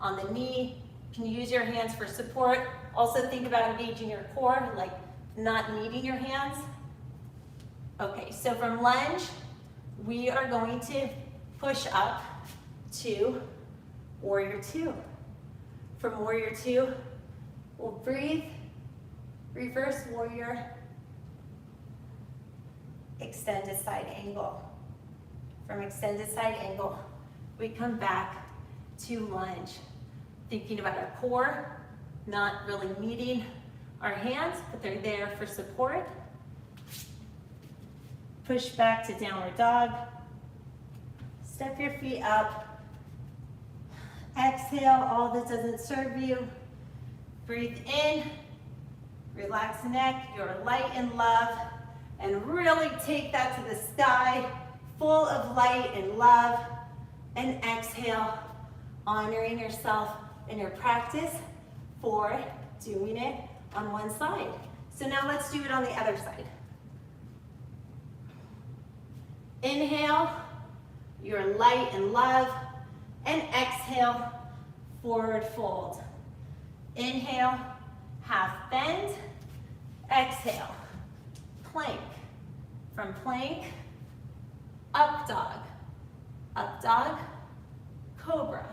on the knee. You can use your hands for support. Also think about engaging your core, like not needing your hands. Okay, so from lunge, we are going to push up to warrior two. From warrior two, we'll breathe, reverse warrior, extended side angle. From extended side angle, we come back to lunge. Thinking about our core, not really needing our hands, but they're there for support. Push back to downward dog. Step your feet up. Exhale all that doesn't serve you. Breathe in, relax the neck, you're light and love, and really take that to the sky, full of light and love, and exhale, honoring yourself in your practice for doing it on one side. So now let's do it on the other side. Inhale, you're light and love, and exhale, forward fold. Inhale, half bend, exhale, plank. From plank, up dog, cobra,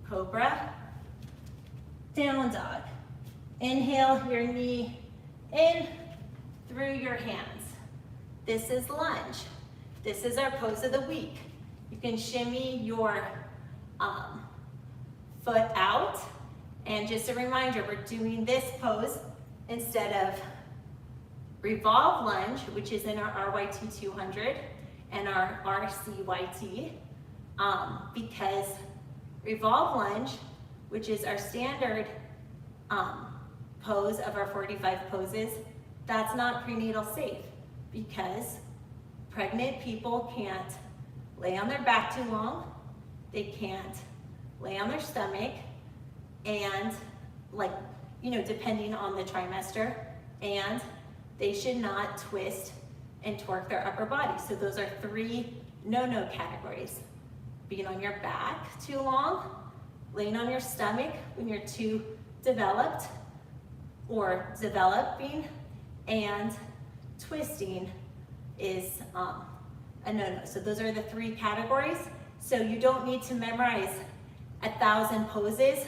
cobra, down dog. Inhale your knee in through your hands. This is lunge. This is our pose of the week. You can shimmy your foot out. And just a reminder, we're doing this pose instead of Revolved Lunge, which is in our RYT 200 and our RCYT, because Revolved Lunge, which is our standard pose of our 45 poses, that's not prenatal safe because pregnant people can't lay on their back too long, they can't lay on their stomach, and depending on the trimester, and they should not twist and torque their upper body. So those are 3 no-no categories. Being on your back too long, laying on your stomach when you're too developed or developing, and twisting is a no-no. So those are the 3 categories. So you don't need to memorize 1,000 poses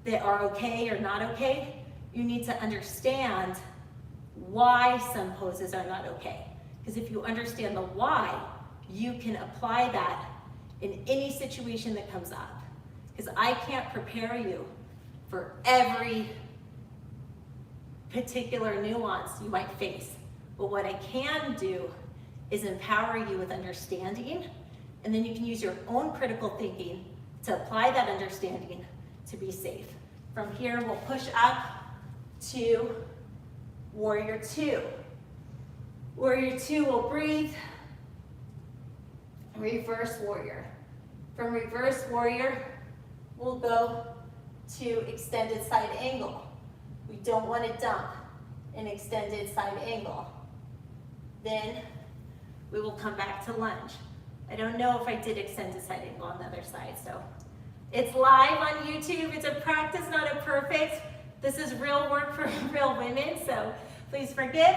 that are okay or not okay. You need to understand why some poses are not okay. Because if you understand the why, you can apply that in any situation that comes up. Because I can't prepare you for every particular nuance you might face. But what I can do is empower you with understanding, and then you can use your own critical thinking to apply that understanding to be safe. From here, we'll push up to Warrior 2. Warrior 2 will breathe. Reverse Warrior. From Reverse Warrior, we'll go to Extended Side Angle. We don't want to dump an Extended Side Angle. Then we will come back to Lunge. I don't know if I did Extended Side Angle on the other side, so it's live on YouTube. It's a practice, not a perfect. This is real work for real women, so please forgive.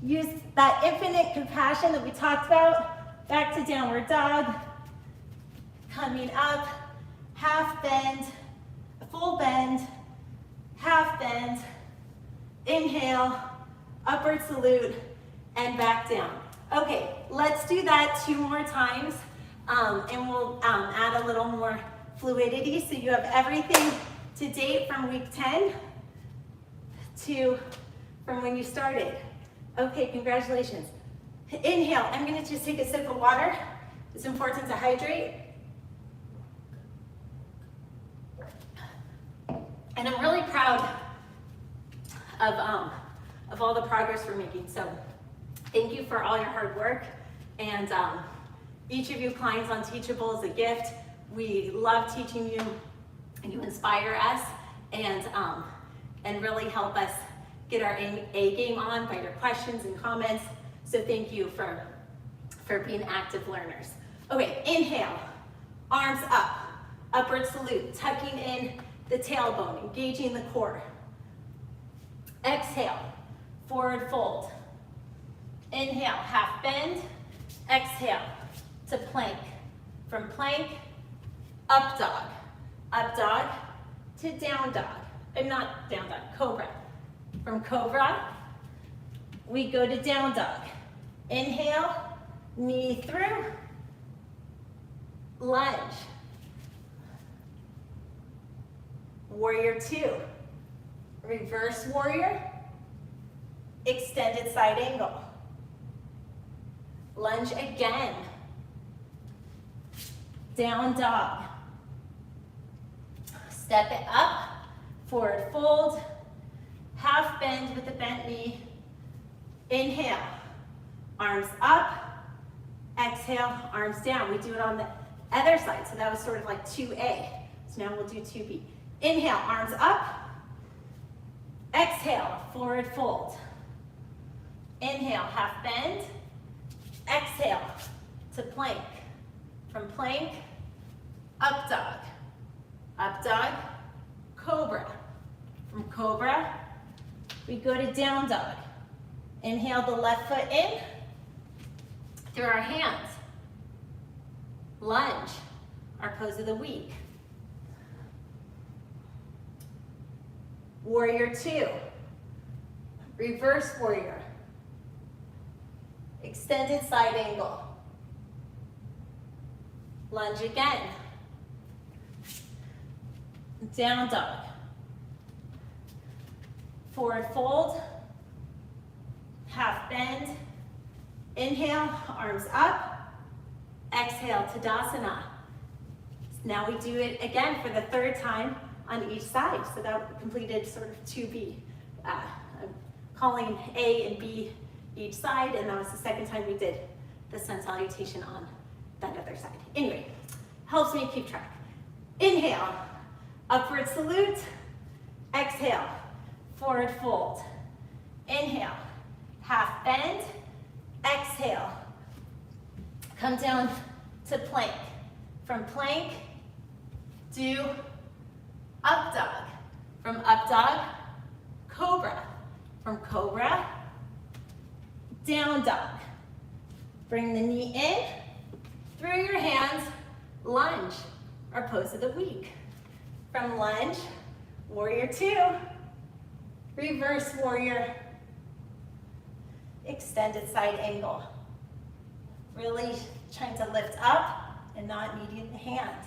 Use that infinite compassion that we talked about. Back to Downward Dog. Coming up, half bend, full bend, half bend, inhale, upward salute, and back down. Okay, let's do that 2 more times, and we'll add a little more fluidity so you have everything to date from week 10 from when you started. Okay, congratulations. Inhale, I'm gonna just take a sip of water. It's important to hydrate. And I'm really proud of all the progress we're making. So thank you for all your hard work. And each of you clients on Teachable is a gift. We love teaching you, and you inspire us and really help us get our A game on by your questions and comments. So thank you for being active learners. Okay, inhale, arms up, upward salute, tucking in the tailbone, engaging the core. Exhale, forward fold. Inhale, half bend. Exhale to plank. From plank, up dog to down dog. Not down dog, cobra. From cobra, we go to down dog. Inhale, knee through, lunge. Warrior 2, reverse warrior, extended side angle. Lunge again. Down dog. Step it up, forward fold, half bend with the bent knee. Inhale, arms up, exhale, arms down. We do it on the other side, so that was sort of like 2A. So now we'll do 2B. Inhale, arms up, exhale, forward fold. Inhale, half bend, exhale to plank. From plank, up dog, cobra. From cobra, we go to down dog. Inhale the left foot in through our hands. Lunge, our pose of the week. Warrior 2, reverse warrior, extended side angle. Lunge again. Down dog. Forward fold. half bend. Inhale, arms up. Exhale, Tadasana. Now we do it again for the third time on each side. So that completed sort of 2B. I'm calling A and B each side, and that was the second time we did the sun salutation on that other side. Anyway, helps me keep track. Inhale, upward salute. Exhale, forward fold. Inhale, half bend. Exhale, come down to plank. From plank, do up dog. From up dog, cobra. From cobra, down dog. Bring the knee in, through your hands, lunge, or pose of the week. From lunge, warrior two, reverse warrior, extended side angle. Really trying to lift up and not needing the hand.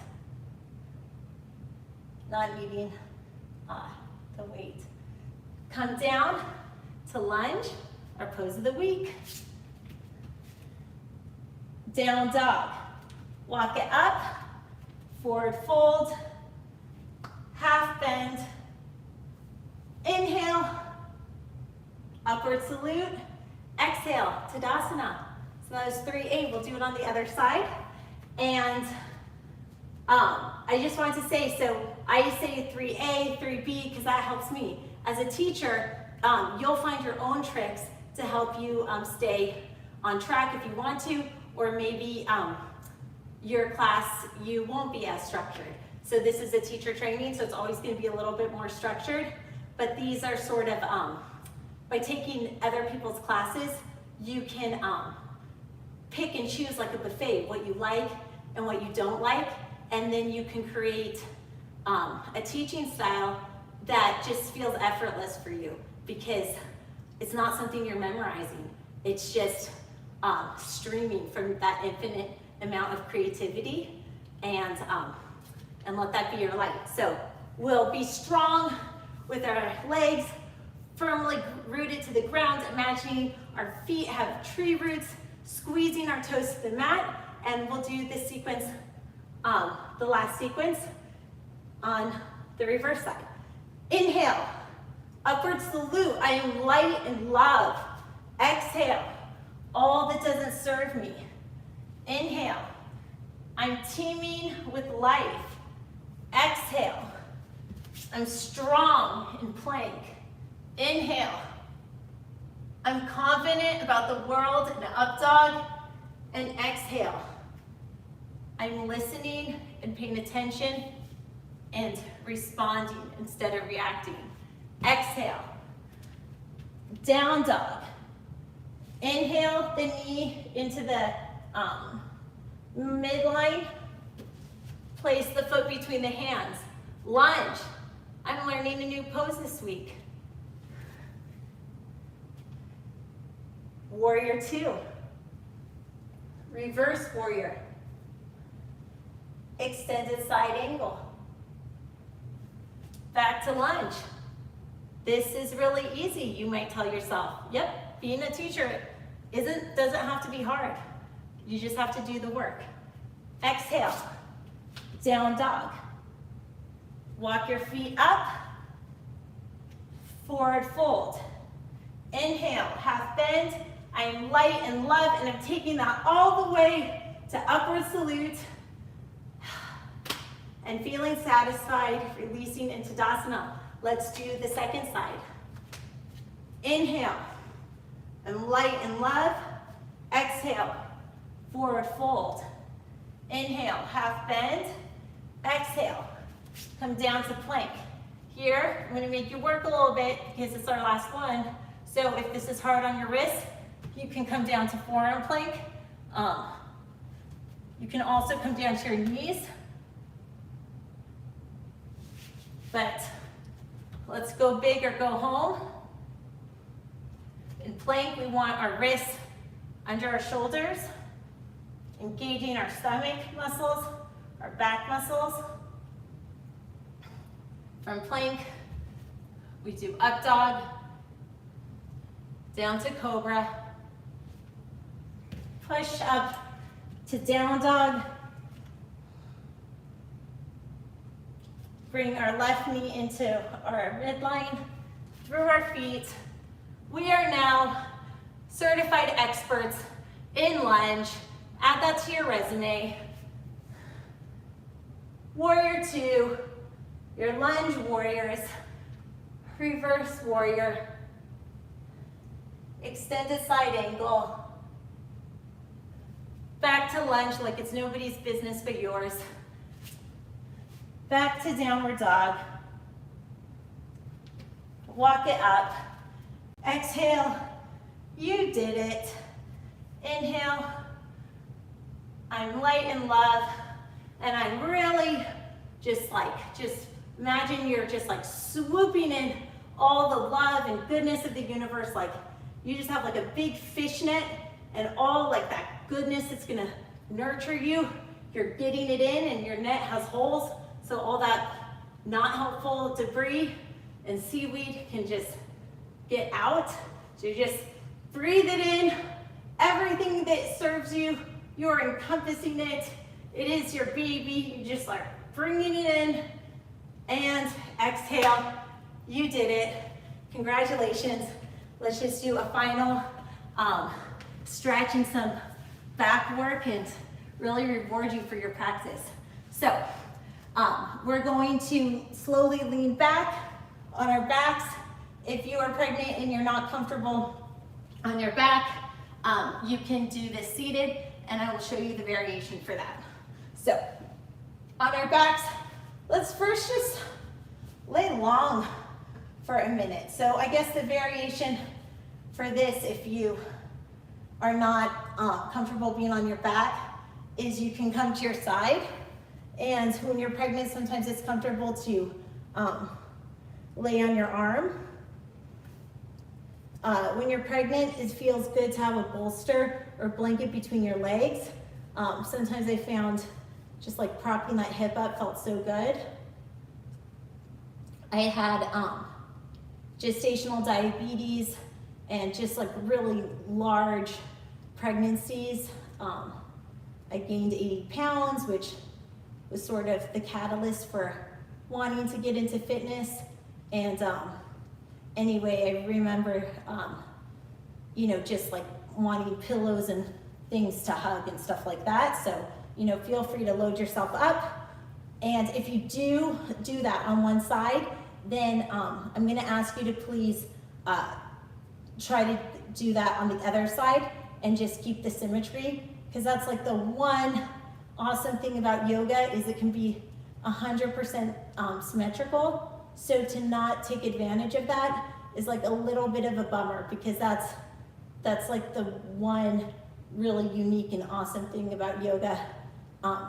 Not needing the weight. Come down to lunge, or pose of the week. Down dog. Walk it up, forward fold, half bend. Inhale, upward salute. Exhale, Tadasana. So that was 3A. We'll do it on the other side. And I just wanted to say, so I say 3A, 3B, because that helps me. As a teacher, you'll find your own tricks to help you stay on track if you want to, or maybe your class, you won't be as structured. So this is a teacher training, so it's always going to be a little bit more structured. But these are sort of, by taking other people's classes, you can pick and choose like a buffet, what you like and what you don't like, and then you can create a teaching style that just feels effortless for you because it's not something you're memorizing. It's just streaming from that infinite amount of creativity, and let that be your light. So we'll be strong with our legs firmly rooted to the ground, imagining our feet have tree roots, squeezing our toes to the mat, and we'll do this sequence, the last sequence, on the reverse side. Inhale, upward salute. I am light and love. Exhale, all that doesn't serve me. Inhale, I'm teeming with life. Exhale, I'm strong in plank. Inhale, I'm confident about the world in up dog. And exhale, I'm listening and paying attention and responding instead of reacting. Exhale, down dog. Inhale the knee into the midline. Place the foot between the hands. Lunge. I'm learning a new pose this week. Warrior two. Reverse warrior. Extended side angle. Back to lunge. This is really easy, you might tell yourself. Yep, being a teacher doesn't have to be hard. You just have to do the work. Exhale, down dog. Walk your feet up, forward fold. Inhale, half bend. I am light and love, and I'm taking that all the way to upward salute. And feeling satisfied, releasing into Tadasana. Let's do the second side. Inhale, I'm light and love. Exhale, forward fold. Inhale, half bend. Exhale, come down to plank. Here, I'm gonna make you work a little bit because it's our last one. So if this is hard on your wrist, you can come down to forearm plank. You can also come down to your knees. But let's go big or go home. In plank, we want our wrists under our shoulders, engaging our stomach muscles, our back muscles. From plank, we do up dog, down to cobra, push up to down dog, bring our left knee into our midline, through our feet. We are now certified experts in lunge. Add that to your resume. Warrior two, your lunge warriors, reverse warrior, extended side angle, back to lunge like it's nobody's business but yours, back to downward dog, walk it up, exhale, you did it, inhale, I'm light in love, and I'm really just imagine you're just like swooping in all the love and goodness of the universe, like you just have like a big fishnet and all like that goodness that's gonna nurture you. You're getting it in and your net has holes, so all that not helpful debris and seaweed can just get out. So you just breathe it in. Everything that serves you, you're encompassing it. It is your baby. You just like bringing it in and exhale. You did it. Congratulations. Let's just do a final stretch and some back work and really reward you for your practice. So we're going to slowly lean back on our backs. If you are pregnant and you're not comfortable on your back, you can do this seated, and I will show you the variation for that. So on our backs, let's first just lay long for a minute. So I guess the variation for this, if you are not comfortable being on your back, is you can come to your side. And when you're pregnant, sometimes it's comfortable to lay on your arm. When you're pregnant, it feels good to have a bolster or blanket between your legs. Sometimes I found just like propping that hip up felt so good. I had gestational diabetes and just like really large pregnancies. I gained 80 pounds, which was sort of the catalyst for wanting to get into fitness. And anyway, I remember, just like wanting pillows and things to hug and stuff like that. So, feel free to load yourself up. And if you do that on one side, then I'm gonna ask you to please try to do that on the other side and just keep the symmetry, because that's like the one awesome thing about yoga is it can be 100% symmetrical. So to not take advantage of that is like a little bit of a bummer, because that's like the one really unique and awesome thing about yoga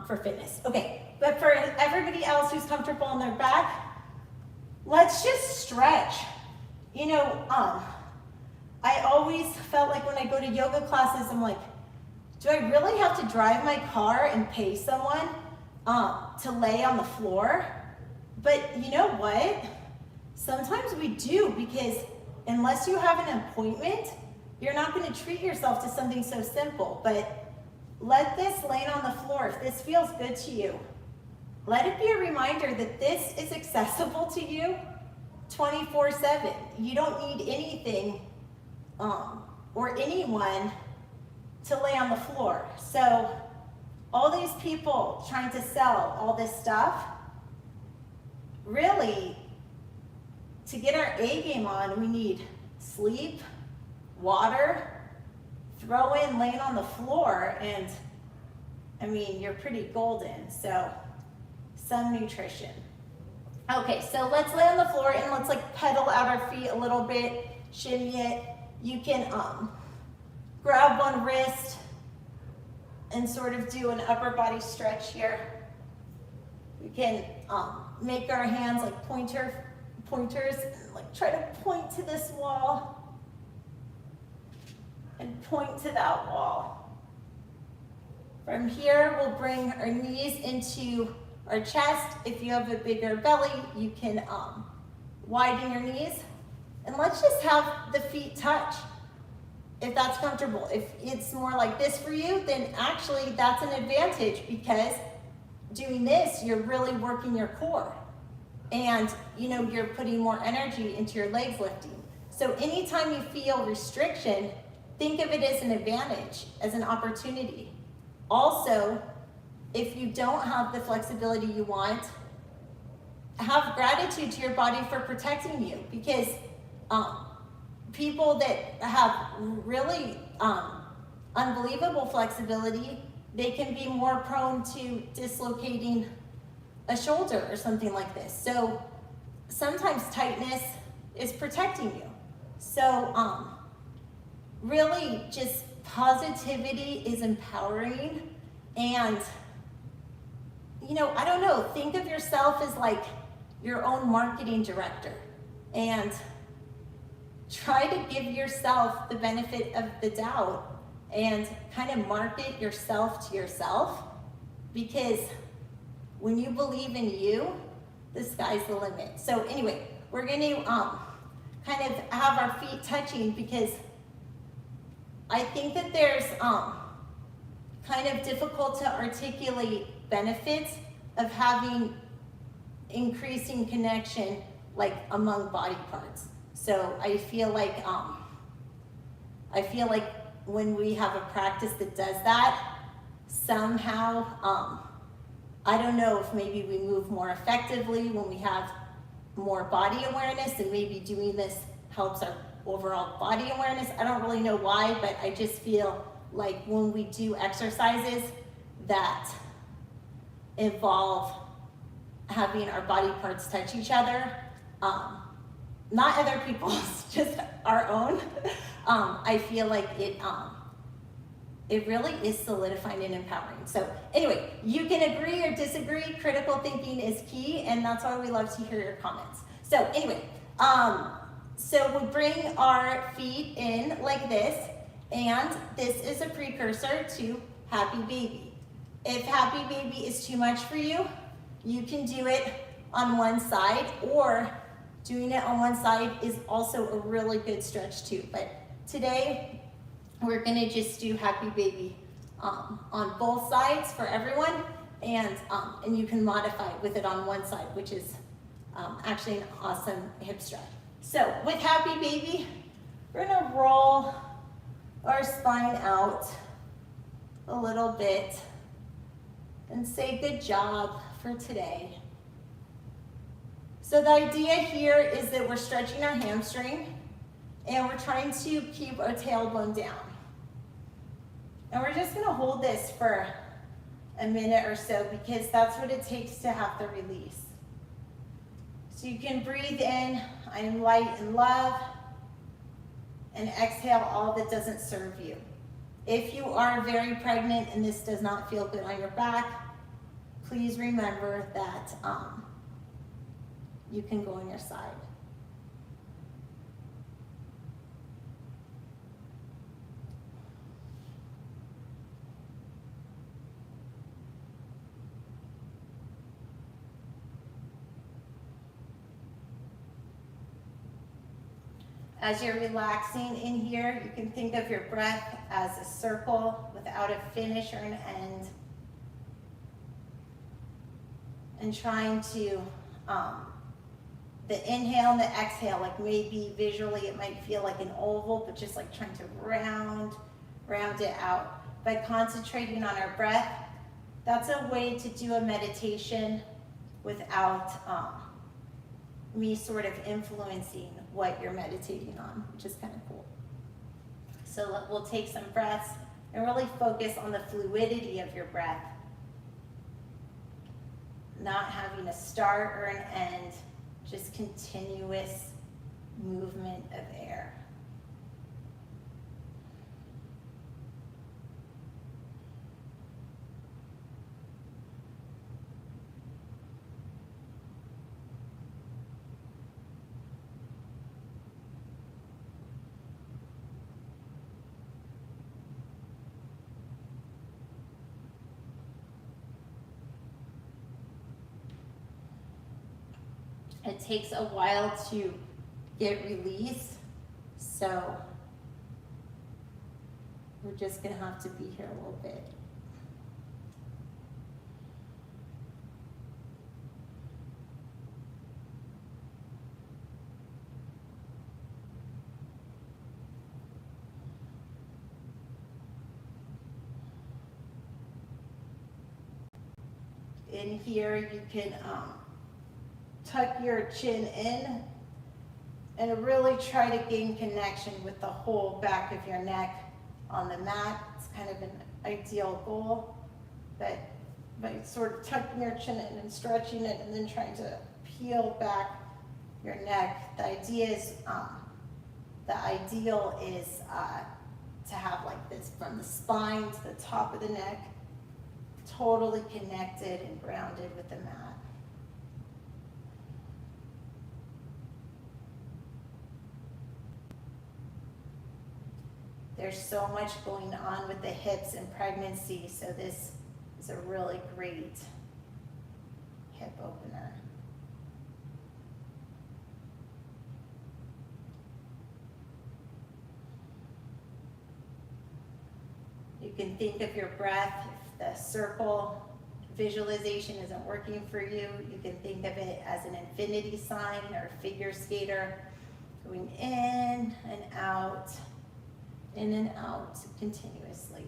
for fitness. Okay, but for everybody else who's comfortable on their back, let's just stretch. I always felt like when I go to yoga classes, I'm like, do I really have to drive my car and pay someone to lay on the floor? But you know what? Sometimes we do, because unless you have an appointment, you're not going to treat yourself to something so simple. But let this laying on the floor, if this feels good to you, let it be a reminder that this is accessible to you 24/7. You don't need anything or anyone to lay on the floor. So all these people trying to sell all this stuff, really, to get our A game on, we need sleep, water, throw in laying on the floor, and I mean, you're pretty golden. So some nutrition. Okay, so let's lay on the floor and let's like pedal out our feet a little bit, shimmy it. You can grab one wrist and sort of do an upper body stretch here. We can make our hands like pointers, and like try to point to this wall and point to that wall. From here, we'll bring our knees into our chest. If you have a bigger belly, you can widen your knees. And let's just have the feet touch. if that's comfortable. If it's more like this for you, then actually that's an advantage, because doing this, you're really working your core. And you know, you're putting more energy into your legs lifting. So anytime you feel restriction, think of it as an advantage, as an opportunity. Also, if you don't have the flexibility you want, have gratitude to your body for protecting you, because people that have really unbelievable flexibility, they can be more prone to dislocating a shoulder or something like this. So sometimes tightness is protecting you. So really just positivity is empowering. And you know, I don't know, think of yourself as like your own marketing director, and try to give yourself the benefit of the doubt and kind of market yourself to yourself, because when you believe in you, the sky's the limit. So anyway, we're going to kind of have our feet touching, because I think that there's kind of difficult to articulate benefits of having increasing connection like among body parts. So I feel like when we have a practice that does that, somehow I don't know if maybe we move more effectively when we have more body awareness, and maybe doing this helps our overall body awareness. I don't really know why, but I just feel like when we do exercises that involve having our body parts touch each other, not other people's, just our own, I feel like it really is solidifying and empowering. So anyway, you can agree or disagree. Critical thinking is key, and that's why we love to hear your comments. So anyway, so we bring our feet in like this, and this is a precursor to Happy Baby. If Happy Baby is too much for you, you can do it on one side, or doing it on one side is also a really good stretch too. But today, we're gonna just do Happy Baby on both sides for everyone, and you can modify with it on one side, which is actually an awesome hip stretch. So with Happy Baby, we're gonna roll our spine out a little bit and say good job for today. So the idea here is that we're stretching our hamstring, and we're trying to keep our tailbone down. And we're just gonna hold this for a minute or so, because that's what it takes to have the release. So you can breathe in, I am light and love, and exhale all that doesn't serve you. If you are very pregnant and this does not feel good on your back, please remember that you can go on your side. As you're relaxing in here, you can think of your breath as a circle without a finish or an end. And trying to, the inhale and the exhale, like maybe visually it might feel like an oval, but just like trying to round it out. By concentrating on our breath, that's a way to do a meditation without me sort of influencing what you're meditating on, which is kind of cool. So we'll take some breaths and really focus on the fluidity of your breath, not having a start or an end, just continuous movement of air. It takes a while to get release, so We're just gonna have to be here a little bit. In here, you can tuck your chin in and really try to gain connection with the whole back of your neck on the mat. It's kind of an ideal goal, but by sort of tucking your chin in and stretching it and then trying to peel back your neck. The ideal is to have like this from the spine to the top of the neck, totally connected and grounded with the mat. There's so much going on with the hips in pregnancy, so this is a really great hip opener. You can think of your breath. If the circle visualization isn't working for you, you can think of it as an infinity sign or figure skater going in and out continuously.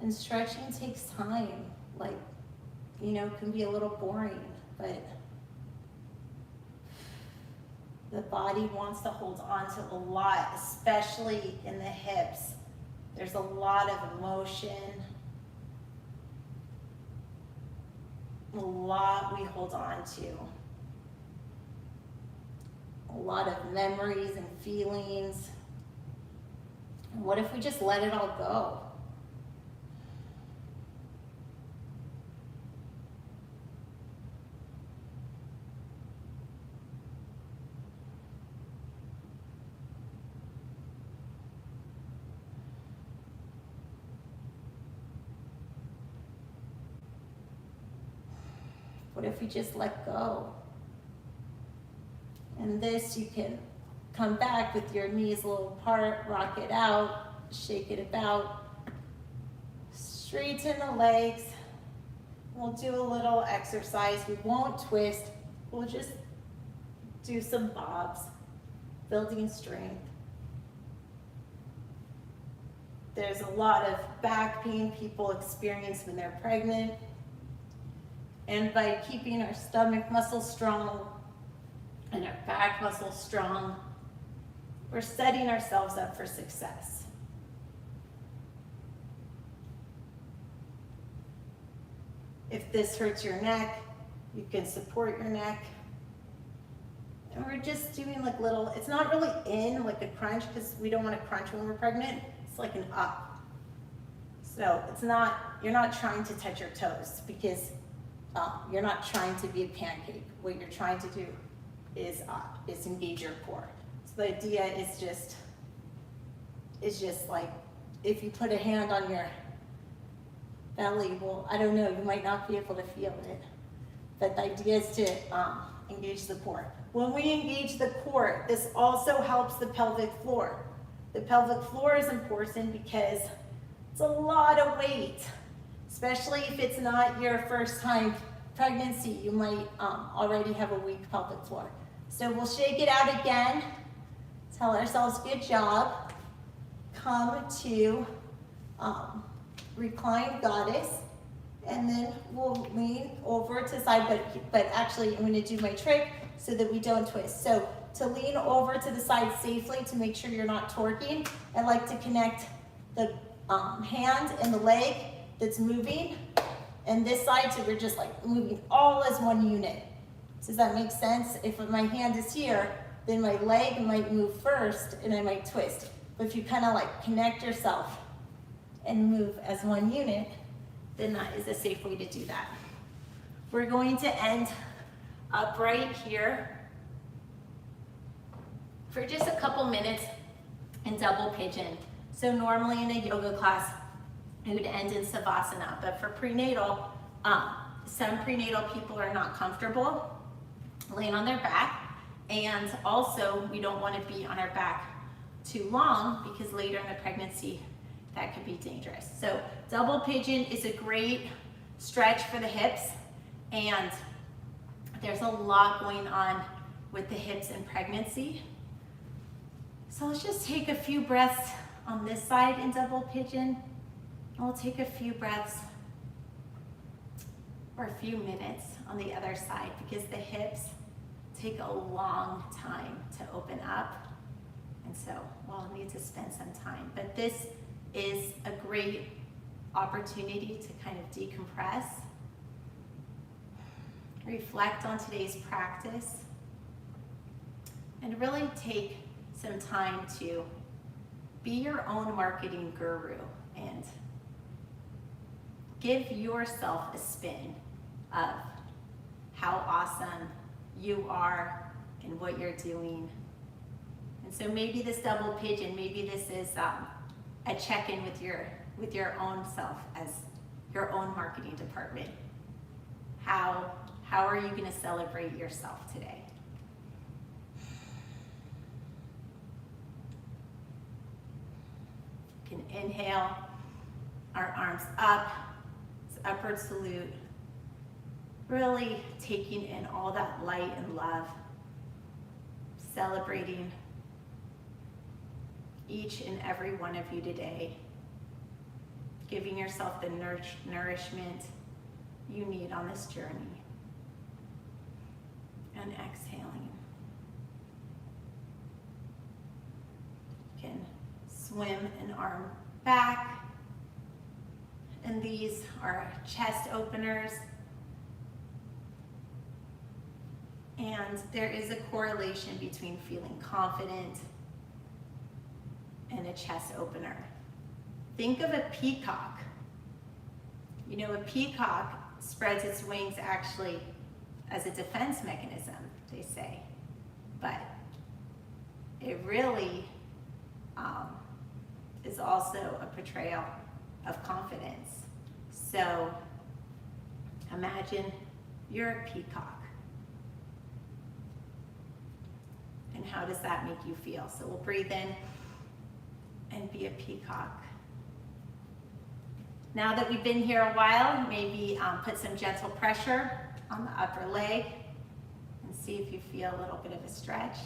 And stretching takes time, like, you know, can be a little boring, but the body wants to hold on to a lot, especially in the hips. There's a lot of emotion, a lot we hold on to, a lot of memories and feelings. And what if we just let it all go? What if we just let go? And this, you can come back with your knees a little apart, rock it out, shake it about, straighten the legs. We'll do a little exercise. We won't twist. We'll just do some bobs, building strength. There's a lot of back pain people experience when they're pregnant. And by keeping our stomach muscles strong and our back muscles strong, we're setting ourselves up for success. If this hurts your neck, you can support your neck. And we're just doing like little, it's not really in like a crunch because we don't want to crunch when we're pregnant. It's like an up. So it's not, you're not trying to touch your toes because you're not trying to be a pancake. What you're trying to do is engage your core. So the idea is just like if you put a hand on your belly, well, I don't know, you might not be able to feel it. But the idea is to engage the core. When we engage the core, this also helps the pelvic floor. The pelvic floor is important because it's a lot of weight. Especially if it's not your first time pregnancy, you might already have a weak pelvic floor. So we'll shake it out again, tell ourselves good job, come to reclined goddess, and then we'll lean over to the side, but actually I'm gonna do my trick so that we don't twist. So to lean over to the side safely to make sure you're not torquing, I like to connect the hand and the leg that's moving, and this side, so we're just like moving all as one unit. Does that make sense? If my hand is here, then my leg might move first and I might twist. But if you kind of like connect yourself and move as one unit, then that is a safe way to do that. We're going to end upright here for just a couple minutes in double pigeon. So normally in a yoga class, it would end in Savasana, but for prenatal, some prenatal people are not comfortable laying on their back, and also we don't want to be on our back too long because later in the pregnancy that could be dangerous. So double pigeon is a great stretch for the hips, and there's a lot going on with the hips in pregnancy. So let's just take a few breaths on this side in double pigeon. We'll take a few breaths or a few minutes on the other side because the hips take a long time to open up. And so we'll need to spend some time. But this is a great opportunity to kind of decompress, reflect on today's practice, and really take some time to be your own marketing guru and give yourself a spin of how awesome you are and what you're doing. And so maybe this double pigeon, maybe this is a check-in with your own self as your own marketing department. How are you going to celebrate yourself today? You can inhale, our arms up, it's upward salute. Really taking in all that light and love, celebrating each and every one of you today, giving yourself the nourishment you need on this journey. And exhaling. You can swim an arm back, and these are chest openers. And there is a correlation between feeling confident and a chest opener. Think of a peacock. You know, a peacock spreads its wings actually as a defense mechanism, they say. But it really is also a portrayal of confidence. So imagine you're a peacock. And how does that make you feel? So we'll breathe in and be a peacock. Now that we've been here a while, maybe put some gentle pressure on the upper leg and see if you feel a little bit of a stretch.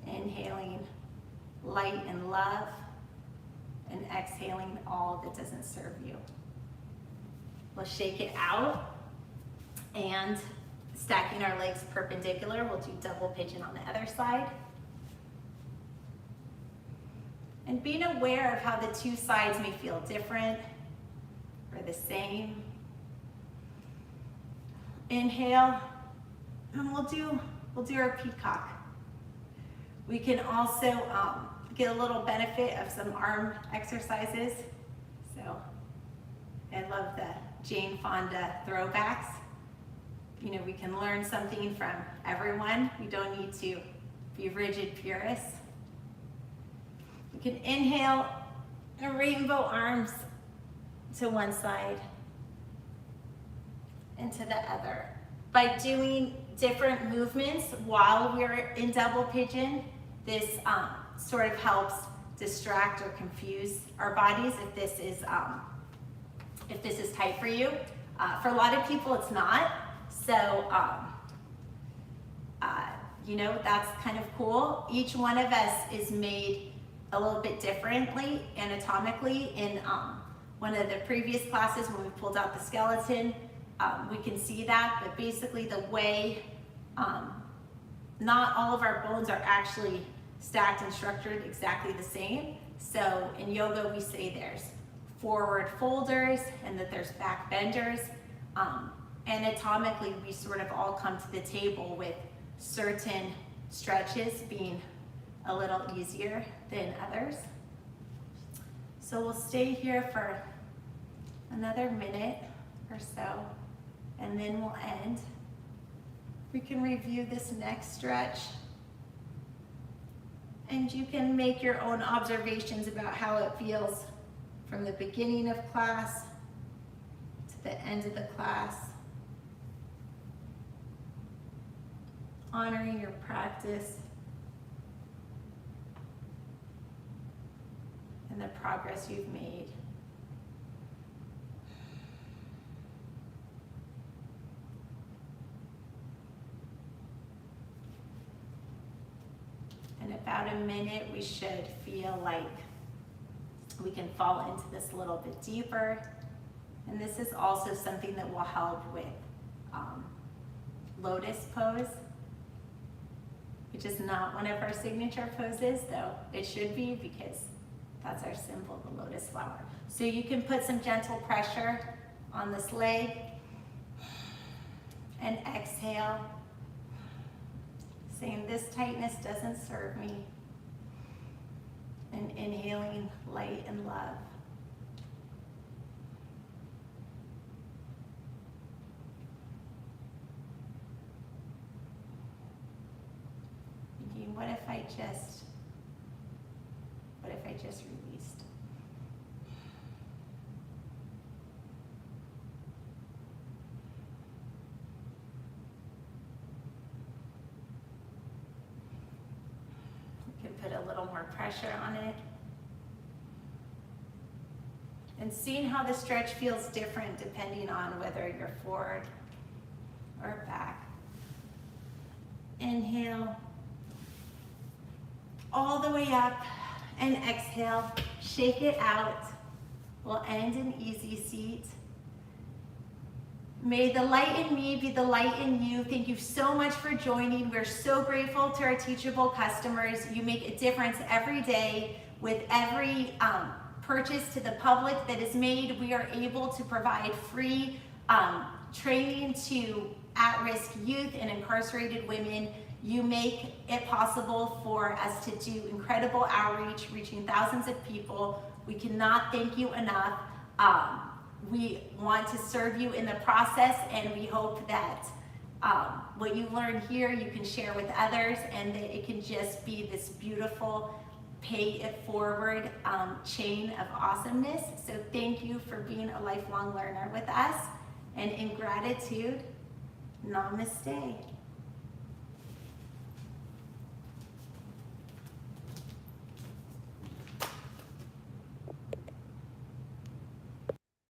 Inhaling light and love, and exhaling all that doesn't serve you. We'll shake it out, and stacking our legs perpendicular, we'll do double pigeon on the other side. And being aware of how the two sides may feel different or the same. Inhale, and we'll do our peacock. We can also get a little benefit of some arm exercises. So I love the Jane Fonda throwbacks. You know, we can learn something from everyone. We don't need to be rigid purists. We can inhale and rainbow arms to one side and to the other. By doing different movements while we're in double pigeon, this sort of helps distract or confuse our bodies if this is tight for you. For a lot of people, it's not. So, you know, that's kind of cool. Each one of us is made a little bit differently anatomically. In one of the previous classes when we pulled out the skeleton, we can see that, but basically the way, not all of our bones are actually stacked and structured exactly the same. So in yoga, we say there's forward folders and that there's back benders. anatomically, we sort of all come to the table with certain stretches being a little easier than others. So we'll stay here for another minute or so, and then we'll end. We can review this next stretch, and you can make your own observations about how it feels from the beginning of class to the end of the class, honoring your practice and the progress you've made. In about a minute, we should feel like we can fall into this a little bit deeper. And this is also something that will help with lotus pose, which is not one of our signature poses, though it should be, because that's our symbol, the lotus flower. So you can put some gentle pressure on this leg and exhale, saying this tightness doesn't serve me, and inhaling light and love. Thinking, what if I just released? Put a little more pressure on it. And seeing how the stretch feels different depending on whether you're forward or back. Inhale all the way up, and exhale, shake it out. We'll end in easy seat. May the light in me be the light in you. Thank you so much for joining. We're so grateful to our teachable customers. You make a difference every day. With every purchase to the public that is made, we are able to provide free training to at-risk youth and incarcerated women. You make it possible for us to do incredible outreach, reaching thousands of people. We cannot thank you enough. We want to serve you in the process, and we hope that what you learn here you can share with others, and that it can just be this beautiful pay it forward chain of awesomeness. So thank you for being a lifelong learner with us, and in gratitude, namaste.